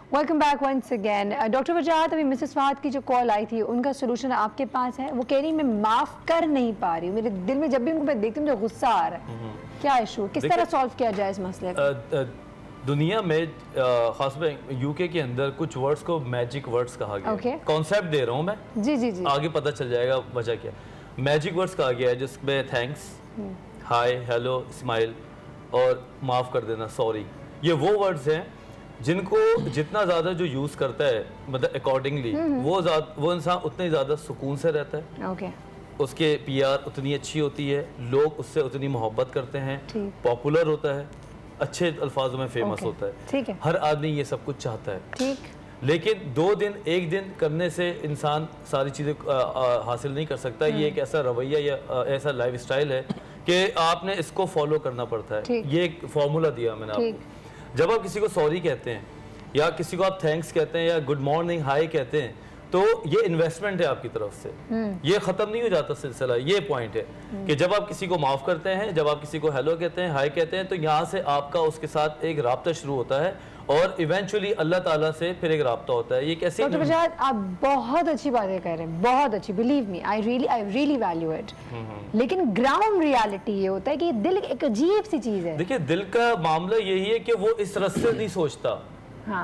A: Welcome back once again. Doctor Wajahat, अभी मिसेस फहद की जो कॉल आई थी उनका सोल्यूशन आपके पास है। वो कह रही मैं माफ़ कर नहीं पा रही हूँ, मेरे दिल में जब भी उनको मैं देखती हूँ मुझे गुस्सा आ रहा है। क्या इशू, किस तरह सॉल्व किया जाए इस मसले को?
E: दुनिया में खासकर यूके के अंदर कुछ वर्ड्स को मैजिक वर्ड्स कहा गया है। कॉन्सेप्ट दे रहा हूँ मैं,
A: जी जी जी,
E: आगे पता चल जाएगा वजह क्या। मैजिक वर्ड्स कहा गया है जिसमें थैंक्स, हाय, हेलो, स्माइल और माफ़ कर देना, सॉरी। ये वो वर्ड्स हैं जिनको जितना ज़्यादा जो यूज़ करता है, मतलब अकॉर्डिंगली वो इंसान उतने ज़्यादा सुकून से रहता है।
A: ओके।
E: उसके पीआर उतनी अच्छी होती है, लोग उससे उतनी मोहब्बत करते हैं, पॉपुलर होता है, अच्छे अल्फाजों में फेमस होता है।
A: ठीक है।
E: हर आदमी ये सब कुछ चाहता है।
A: ठीक।
E: लेकिन 2 दिन 1 दिन करने से इंसान सारी चीज़ें हासिल नहीं कर सकता। ये एक ऐसा रवैया या ऐसा लाइफ स्टाइल है कि आपने इसको फॉलो करना पड़ता है। ये एक फार्मूला दिया मैंने आपको। जब आप किसी को सॉरी कहते हैं या किसी को आप थैंक्स कहते हैं या गुड मॉर्निंग, हाय कहते हैं, तो ये इन्वेस्टमेंट है आपकी तरफ से, ये ख़त्म नहीं हो जाता सिलसिला। ये पॉइंट है कि जब आप किसी को माफ़ करते हैं, जब आप किसी को हेलो कहते हैं, हाय कहते हैं, तो यहाँ से आपका उसके साथ एक राब्ता शुरू होता है और इवेंचुअली अल्लाह ताला से फिर एक राब्ता होता है। ये कैसे?
A: डॉक्टर वजाहत, आप बहुत अच्छी बातें कर रहे हैं, बहुत अच्छी, believe me, I really value it. लेकिन ग्राउंड रियलिटी ये होता है कि दिल एक अजीब सी चीज़ है।
E: देखिए, दिल का मामला यही है कि वो इस रस्ते नहीं सोचता।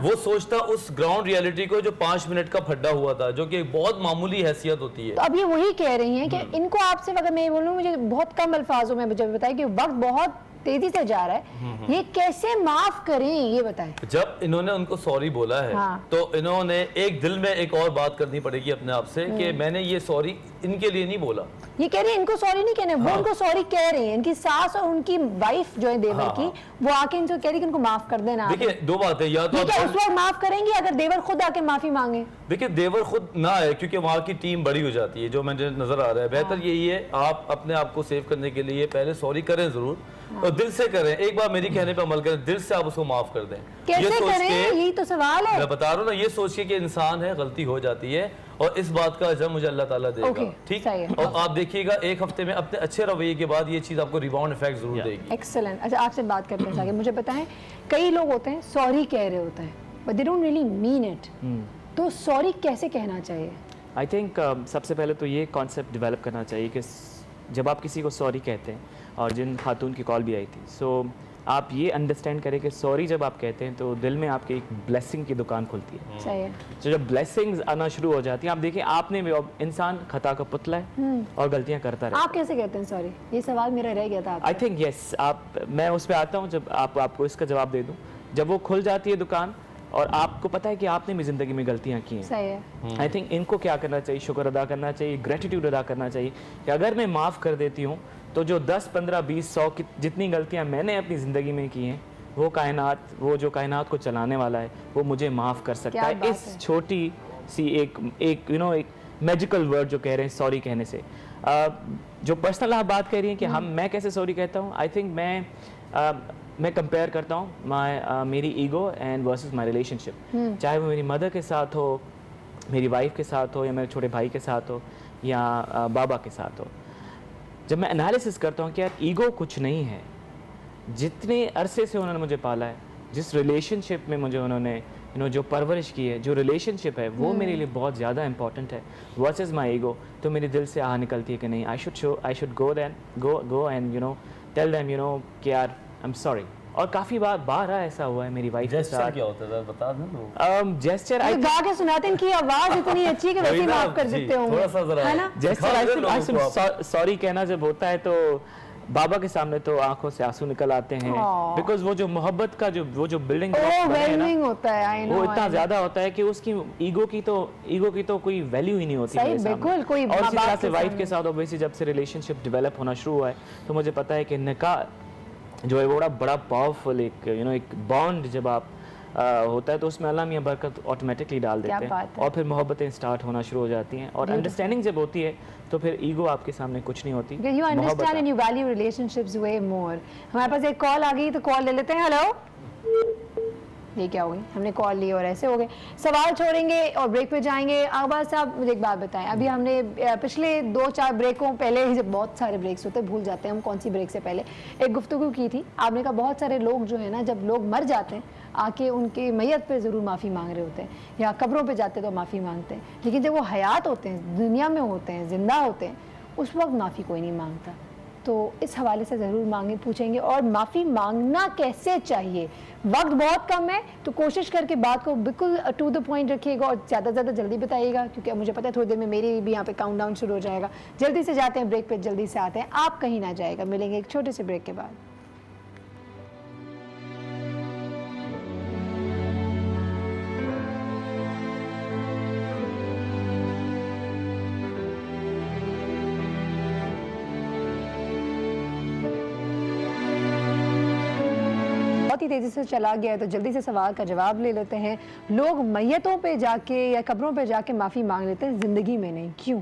E: वो सोचता उस ग्राउंड रियलिटी को जो 5 मिनट का फड्डा हुआ था, जो कि एक बहुत मामूली हैसियत होती है।
A: तो अब ये वही कह रही हैं कि इनको आपसे, अगर मैं बोलूँ, मुझे बहुत कम अल्फाजों में मुझे बताएं कि वक्त बहुत तेजी से जा रहा है, ये कैसे माफ करें, ये बताएं।
E: जब इन्होंने उनको सॉरी बोला है, तो इन्होंने एक दिल में एक और बात करनी पड़ेगी अपने आप से कि मैंने ये सॉरी इनके लिए नहीं बोला।
A: ये कह रही है इनको सॉरी नहीं कहने, वो उनको सॉरी कह रही है। इनकी सास और उनकी वाइफ जो है देवर की, वो आके इनको कह रही है कि इनको माफ कर देना।
E: देखिए, 2 बातें, या तो
A: उस वक्त माफ करेंगे अगर देवर खुद आके माफी मांगे।
E: देखिए, देवर खुद ना आए क्योंकि वहाँ की टीम बड़ी हो जाती है, जो मुझे नजर आ रहा है। बेहतर यही है आप अपने आप को सेव करने के लिए पहले सॉरी करें जरूर, और दिल से करें। एक बार मेरी कहने पे अमल करें, दिल से आप उसको माफ कर दें।
A: कैसे करें, यही तो सवाल है।
E: मैं बता रहा हूँ ना, ये सोचिए कि इंसान है, गलती हो जाती है, और इस बात का अजर मुझे अल्लाह ताला देगा। ठीक है। और आप देखिएगा 1 हफ्ते में अपने अच्छे रवैये के बाद ये चीज आपको रिबाउंड इफेक्ट जरूर देगी।
A: एक्सीलेंट। अच्छा, आपसे बात करते हैं आगे, मुझे बताएं, कई लोग होते हैं सॉरी कह रहे होते हैं but they don't really mean it, तो सॉरी कैसे कहना चाहिए?
G: आई थिंक सबसे पहले तो ये कॉन्सेप्ट डेवलप करना चाहिए कि जब आप किसी को सॉरी कहते हैं, और जिन खातून की कॉल भी आई थी, सो आप ये अंडरस्टैंड करें कि सॉरी जब आप कहते हैं तो दिल में आपके एक ब्लेसिंग की दुकान खुलती है।
A: सही है।
G: तो जब ब्लेसिंग्स आना शुरू हो जाती हैं, आप देखिए आपने भी, अब इंसान खता का पुतला है और गलतियां करता रहता है।
A: आप कैसे कहते हैं सॉरी? ये सवाल मेरा रह गया था आपसे।
G: आई थिंक यस, मैं उस पर आता हूँ जब आपको इसका जवाब दे दूँ। जब वो खुल जाती है दुकान और आपको पता है कि आपने भी ज़िंदगी में गलतियाँ की हैं।
A: सही है।
G: आई थिंक इनको क्या करना चाहिए, शुक्र अदा करना चाहिए, ग्रेटिट्यूड अदा करना चाहिए कि अगर मैं माफ़ कर देती हूँ तो जो 10, 15, 20, 100 की जितनी गलतियाँ मैंने अपनी ज़िंदगी में की हैं, वो जो कायनात को चलाने वाला है वो मुझे माफ़ कर सकता है इस छोटी सी एक एक मैजिकल वर्ड जो कह रहे हैं सॉरी कहने से। जो पर्सनल आप बात कह रही हैं कि मैं कैसे सॉरी कहता हूँ, आई थिंक मैं कंपेयर करता हूँ मेरी ego and versus my relationship. चाहे वो मेरी मदर के साथ हो, मेरी वाइफ के साथ हो, या मेरे छोटे भाई के साथ हो, या बाबा के साथ हो। जब मैं एनालिसिस करता हूँ कि यार ईगो कुछ नहीं है, जितने अरसे से उन्होंने मुझे पाला है, जिस रिलेशनशिप में मुझे उन्होंने जो परवरिश की है, जो रिलेशनशिप है वो मेरे लिए बहुत ज़्यादा इंपॉर्टेंट है वर्सेस माय ईगो। तो मेरे दिल से आह निकलती है कि नहीं, I should go and tell them कि यार आई एम सॉरी। और काफ़ी बार ऐसा हुआ है मेरी वाइफ के साथ।
E: क्या होता है बता दें?
G: जेस्चर
A: गा के सुनाते हैं, इनकी आवाज इतनी अच्छी है कि वैसे माफ कर देते होंगे,
E: थोड़ा सा जरा
A: है ना?
G: जेस्चर सॉरी कहना जब होता है तो बाबा के सामने तो आंखों से आंसू निकल आते हैं, बिकॉज वो जो मोहब्बत का जो बिल्डिंग
A: होता है
G: वो इतना ज्यादा होता है कि उसकी ईगो की तो कोई वैल्यू ही नहीं होती
A: सही, बिल्कुल कोई।
G: और इसी तरह से वाइफ के साथ ऑब्वियसली जब से रिलेशनशिप डेवलप होना शुरू हुआ है तो मुझे पता है कि निकाह जो है वो बड़ा पावरफुल एक बॉन्ड जब आप होता है तो उसमें अल्लाह मियां बरकत ऑटोमेटिकली डाल देते हैं और फिर मोहब्बतें स्टार्ट होना शुरू हो जाती हैं और अंडरस्टैंडिंग जब होती है तो फिर ईगो आपके सामने कुछ नहीं होती।
A: You understand and you value relationships way more. हमारे पास एक कॉल आ गई तो कॉल ले लेते हैं। हेलो, ये क्या हो गई, हमने कॉल ली और ऐसे हो गए। सवाल छोड़ेंगे और ब्रेक पे जाएंगे। आबाद साहब मुझे एक बात बताएं, अभी हमने पिछले 2-4 ब्रेकों पहले ही, जब बहुत सारे ब्रेक्स होते हैं भूल जाते हैं हम कौन सी ब्रेक से पहले, एक गुफ्तगू की थी। आपने कहा बहुत सारे लोग जो है ना, जब लोग मर जाते हैं आके उनकी मैयत पे ज़रूर माफ़ी मांग रहे होते हैं या कब्रों पे जाते तो माफ़ी मांगते हैं, लेकिन जब वो हयात होते हैं, दुनिया में होते हैं, ज़िंदा होते हैं, उस वक्त माफ़ी कोई नहीं मांगता। तो इस हवाले से ज़रूर पूछेंगे और माफ़ी मांगना कैसे चाहिए। वक्त बहुत कम है तो कोशिश करके बात को बिल्कुल टू द पॉइंट रखिएगा और ज़्यादा से ज़्यादा जल्दी बताइएगा, क्योंकि अब मुझे पता है थोड़ी देर में मेरी भी यहाँ पे काउंटडाउन शुरू हो जाएगा। जल्दी से जाते हैं ब्रेक पे, जल्दी से आते हैं, आप कहीं ना जाएगा। मिलेंगे एक छोटे से ब्रेक के बाद। तेजी से चला गया है तो जल्दी से सवाल का जवाब ले लेते हैं। लोग मैयतों पे जाके या कब्रों पे जाके माफ़ी मांग लेते हैं, ज़िंदगी में नहीं, क्यों?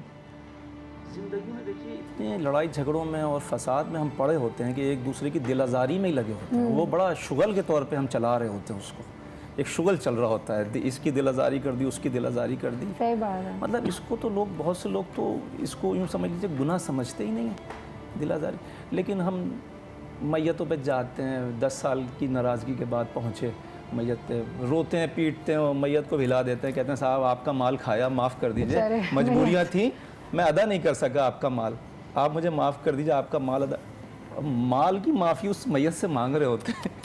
D: ज़िंदगी में देखिए इतने लड़ाई झगड़ों में और फसाद में हम पड़े होते हैं कि एक दूसरे की दिल आज़ारी में ही लगे होते हैं। वो बड़ा शुगल के तौर पे हम चला रहे होते हैं, उसको एक शुगल चल रहा होता है, इसकी दिल आज़ारी कर दी, उसकी दिल आज़ारी कर दी।
A: सही बात है।
D: मतलब इसको तो लोग, बहुत से लोग तो इसको यूँ समझ लीजिए गुनाह समझते ही नहीं है, दिल आज़ारी। लेकिन हम मैयतों पे जाते हैं, 10 साल की नाराज़गी के बाद पहुँचे मैयत पे, रोते हैं, पीटते हैं और मैयत को हिला देते हैं, कहते हैं साहब आपका माल खाया, माफ़ कर दीजिए, मजबूरियाँ थी, मैं अदा नहीं कर सका आपका माल, आप मुझे माफ़ कर दीजिए, आपका माल अदा। माल की माफ़ी उस मैयत से मांग रहे होते हैं।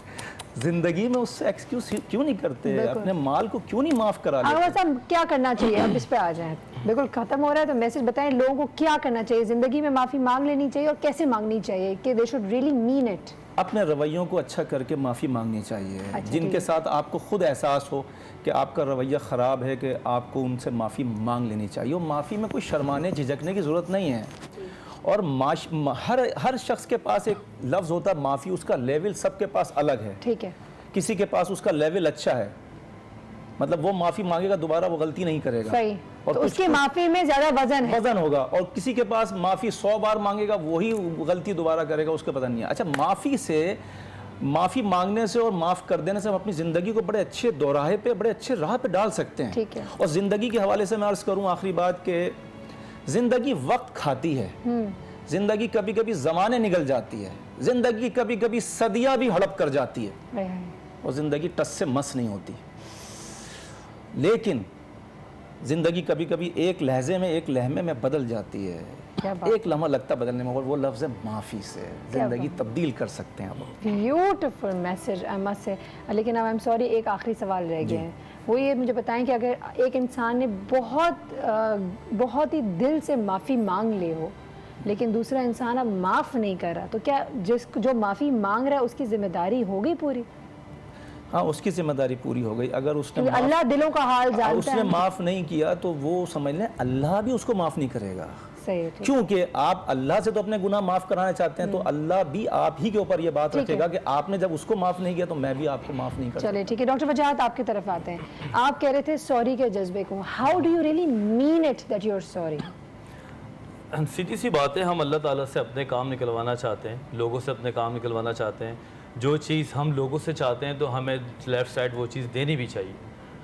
D: ज़िंदगी में उससे एक्सक्यूज क्यों नहीं करते, अपने माल को क्यों नहीं माफ़ करा लेते?
A: अब क्या करना चाहिए, अब इस पे आ जाएं, बिल्कुल ख़त्म हो रहा है तो मैसेज बताएं लोगों को क्या करना चाहिए, ज़िंदगी में माफ़ी मांग लेनी चाहिए और कैसे मांगनी चाहिए कि they should really mean it.
D: अपने रवैयों को अच्छा करके माफ़ी मांगनी चाहिए। जिनके साथ आपको खुद एहसास हो कि आपका रवैया ख़राब है कि आपको उनसे माफ़ी मांग लेनी चाहिए। और माफ़ी में कोई शर्माने झिझकने की ज़रूरत नहीं है। और हर शख्स के पास एक लफ्ज़ होता है माफ़ी, उसका लेवल सबके पास अलग है।
A: ठीक है,
D: किसी के पास उसका लेवल अच्छा है, मतलब वो माफ़ी मांगेगा, दोबारा वो गलती नहीं करेगा,
A: सही,
D: और
A: तो उसकी माफ़ी में ज़्यादा वजन
D: होगा। और किसी के पास माफ़ी 100 बार मांगेगा, वही गलती दोबारा करेगा, उसका पता नहीं है। अच्छा, माफ़ी मांगने से और माफ़ कर देने से हम अपनी ज़िंदगी को बड़े अच्छे दोराहे पे, बड़े अच्छे राह पे डाल सकते हैं।
A: ठीक है।
D: और ज़िंदगी के हवाले से मैं अर्ज़ करूँ आखिरी बात के, ज़िंदगी वक्त खाती है, ज़िंदगी कभी कभी ज़माने निकल जाती है, ज़िंदगी कभी कभी सदियाँ भी हड़प कर जाती है, और ज़िंदगी टस से मस नहीं होती। लेकिन ज़िंदगी कभी कभी एक लहजे में, एक लम्हे में बदल जाती है। एक लम्हा लगता बदलने में, और वो लफ्ज़ है माफ़ी से ज़िंदगी तब्दील कर सकते हैं आप।
A: Beautiful message I must say. लेकिन अब आई एम सॉरी, एक आखिरी सवाल रह गया है, वो ये मुझे बताएं कि अगर एक इंसान ने बहुत ही दिल से माफ़ी मांग ले हो, लेकिन दूसरा इंसान अब माफ़ नहीं कर रहा, तो क्या जो माफ़ी मांग रहा है उसकी जिम्मेदारी हो गई पूरी?
D: हाँ, उसकी जिम्मेदारी पूरी हो गई। अगर उसने
A: अल्लाह दिलों का हाल जानता है,
D: उसने माफ़ नहीं किया तो वो समझ लें अल्लाह भी उसको माफ़ नहीं करेगा।
A: सही,
D: क्योंकि आप अल्लाह से तो अपने गुनाह माफ़ कराना चाहते हैं, तो अल्लाह भी आप ही के ऊपर ये बात रखेगा कि आपने जब उसको माफ़ नहीं किया तो मैं भी आपको माफ़ नहीं करूँगा।
A: चलिए ठीक है, डॉक्टर वजाहत आपकी तरफ आते हैं। आप कह रहे थे सॉरी के जज्बे को, how do you really mean it that you are sorry?
E: सीधी सी बात है, हम अल्लाह ताला से अपने काम निकलवाना चाहते हैं, लोगों से अपने काम निकलवाना चाहते हैं। जो चीज़ हम लोगों से चाहते हैं तो हमें लेफ़्ट साइड वो चीज़ देनी भी चाहिए।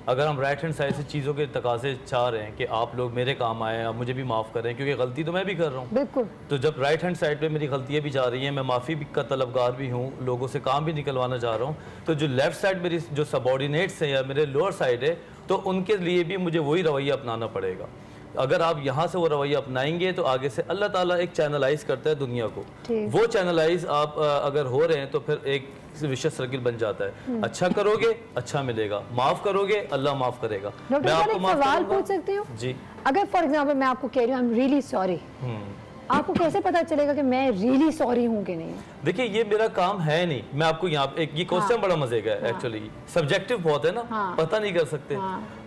E: अगर हम राइट हैंड साइड से चीज़ों के तकाजे चाह रहे हैं कि आप लोग मेरे काम आए, आप मुझे भी माफ़ करें, क्योंकि गलती तो मैं भी कर रहा हूँ।
A: बिल्कुल।
E: तो जब राइट हैंड साइड पे मेरी गलतियाँ भी जा रही हैं, मैं माफ़ी भी का तलबगार भी हूँ, लोगों से काम भी निकलवाना चाह रहा हूँ, तो जो लेफ़्ट साइड मेरी जो सबॉर्डिनेट्स हैं या मेरे लोअर साइड है, तो उनके लिए भी मुझे वही रवैया अपनाना पड़ेगा। अगर आप यहाँ से वो रवैया अपनाएंगे तो आगे से अल्लाह ताला एक चैनलाइज करता है दुनिया को। वो चैनलाइज आप अगर हो रहे हैं तो फिर एक विशेष सर्किल बन जाता है। अच्छा करोगे अच्छा मिलेगा, माफ करोगे अल्लाह माफ करेगा।
A: मैं आपको सवाल पूछ सकती हूँ जी? अगर फॉर एग्जांपल मैं आपको कह रही हूँ आई एम रियली सॉरी, आपको कैसे पता चलेगा कि मैं रियली सॉरी हूँ कि नहीं?
E: देखिए ये मेरा काम है नहीं, मैं आपको यहाँ पे ये क्वेश्चन बड़ा मजे का है एक्चुअली, सब्जेक्टिव बहुत है ना, पता नहीं कर सकते।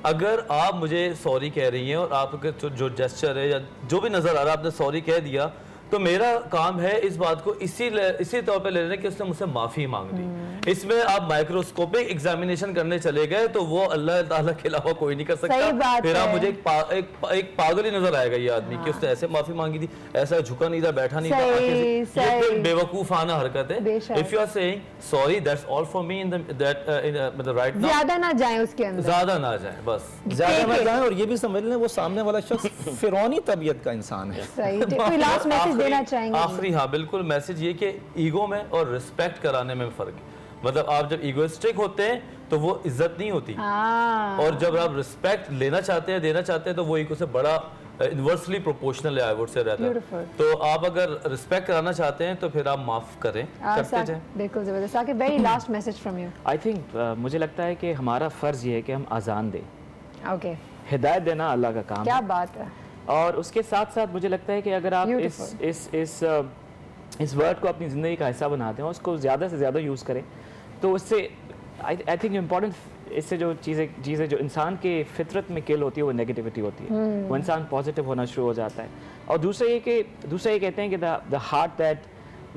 E: अगर आप मुझे सॉरी कह रही हैं और आपके जो जेस्चर है या जो भी नजर आ रहा है आपने सॉरी कह दिया, तो मेरा काम है इस बात को इसी तौर पे ले लेना कि उसने मुझसे माफी मांग दी। इसमें आप माइक्रोस्कोपिक एग्जामिनेशन करने चले गए तो वो अल्लाह ताला के अलावा कोई नहीं कर सकता। फिर आप मुझे एक पागल ही नजर आएगा ये आदमी कि उसने ऐसे माफी मांगी थी, ऐसा झुका नहीं था, बैठा नहीं था, ये फिर बेवकूफाना हरकत है। If you are saying sorry that's all for me in that right now,
A: ज्यादा ना जाए उसके अंदर,
E: ज्यादा ना जाए, बस
D: ज्यादा ना जाए। और ये भी समझ लें वो सामने वाला शख्स फिरौनी तबीयत का इंसान है।
A: सही, कोई लास्ट मैसेज देना चाहेंगे?
E: आखिरी हाँ बिल्कुल, मैसेज ये कि ईगो में और रिस्पेक्ट कराने में फर्क है। मतलब आप जब ईगोइस्टिक होते हैं तो वो इज्जत नहीं होती, और जब आप रिस्पेक्ट लेना चाहते हैं, देना चाहते हैं, तो वो ईगो से बड़ा inversely proportional I would say रहता है। तो आप अगर रिस्पेक्ट कराना चाहते हैं तो फिर आप माफ करें, करते जाएं।
A: बिल्कुल जबरदस्त। आके very last message from you.
G: I think मुझे लगता है कि हमारा फर्ज ये है कि हम अजान दें।
A: ओके,
G: हिदायत देना अल्लाह का काम है।
A: क्या बात है। और
G: उसके साथ साथ मुझे लगता है कि अगर आप इस वर्ड को अपनी ज़िंदगी का हिस्सा बनाते हैं, उसको ज़्यादा से ज़्यादा यूज़ करें, तो उससे आई थिंक इम्पॉर्टेंट, इससे जो चीज़ें जो इंसान के फितरत में किल होती है वो नेगेटिविटी होती है, वो इंसान पॉजिटिव होना शुरू हो जाता है। और दूसरा ये कहते हैं कि the heart that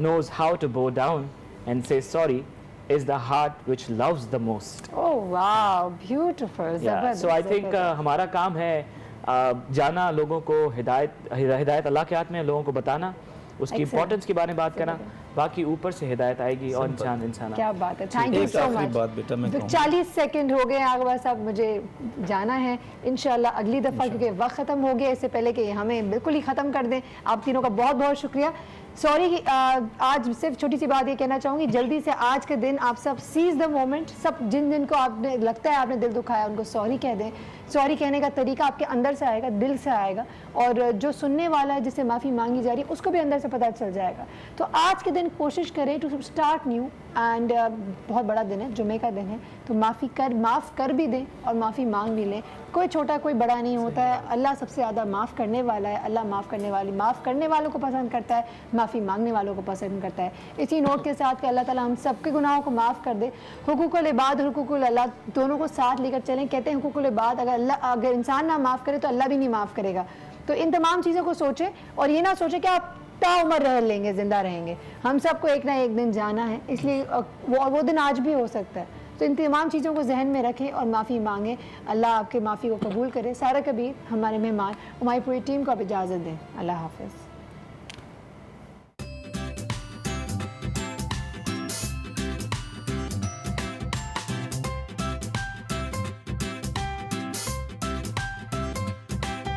G: knows how to bow down and say sorry is the heart which loves the most.
A: Oh wow, beautiful.
G: Yeah. So I think हमारा काम है जाना लोगों को, हिदायत अल्लाह के हाथ में, लोगों को बताना, उसकी इम्पोर्टेंस के बारे में बात करना, बाकी ऊपर से हिदायत आएगी और इंसान।
A: क्या बात है, thank you so much. 40 second हो गए आगे, बस अब मुझे जाना है इंशाल्लाह अगली दफ़ा, क्योंकि वक्त ख़त्म हो गया, इससे पहले कि हमें बिल्कुल ही ख़त्म कर दें। आप तीनों का बहुत बहुत शुक्रिया। सॉरी, आज सिर्फ छोटी सी बात ये कहना चाहूँगी, जल्दी से आज के दिन आप सब सीज द मोमेंट, सब जिन को आपने लगता है आपने दिल दुखाया उनको सॉरी कह दें। सॉरी कहने का तरीका आपके अंदर से आएगा, दिल से आएगा, और जो सुनने वाला है जिससे माफ़ी मांगी जा रही है उसको भी अंदर से पता चल जाएगा। तो आज के दिन कोशिश करें टू स्टार्ट न्यू, एंड बहुत बड़ा दिन है, जुमे का दिन है, तो माफ़ कर भी दें और माफ़ी मांग भी लें। कोई छोटा कोई बड़ा नहीं होता है, अल्लाह सबसे ज़्यादा माफ़ करने वाला है। अल्लाह माफ़ करने वालों को पसंद करता है, माफ़ी मांगने वालों को पसंद करता है। इसी नोट के साथ कि अल्लाह ताला हम सबके गुनाहों को माफ़ कर दे। हुकूकुल इबाद और हुकूकुल अल्लाह दोनों को साथ लेकर चलें। कहते हैं हुकूकुल इबाद अगर इंसान ना माफ़ करे तो अल्लाह भी नहीं माफ़ करेगा। तो इन तमाम चीज़ों को सोचें, और ये ना सोचें कि आप ताउम्र रह लेंगे, ज़िंदा रहेंगे। हम सबको एक ना एक दिन जाना है, इसलिए वो दिन आज भी हो सकता है। तो इन तमाम चीज़ों को जहन में रखें और माफ़ी मांगें। अल्लाह आपके माफ़ी को कबूल करे। सारा कबीर हमारे मेहमान, हमारी पूरी टीम को आप इजाज़त दें। अल्लाह हाफ़िज़।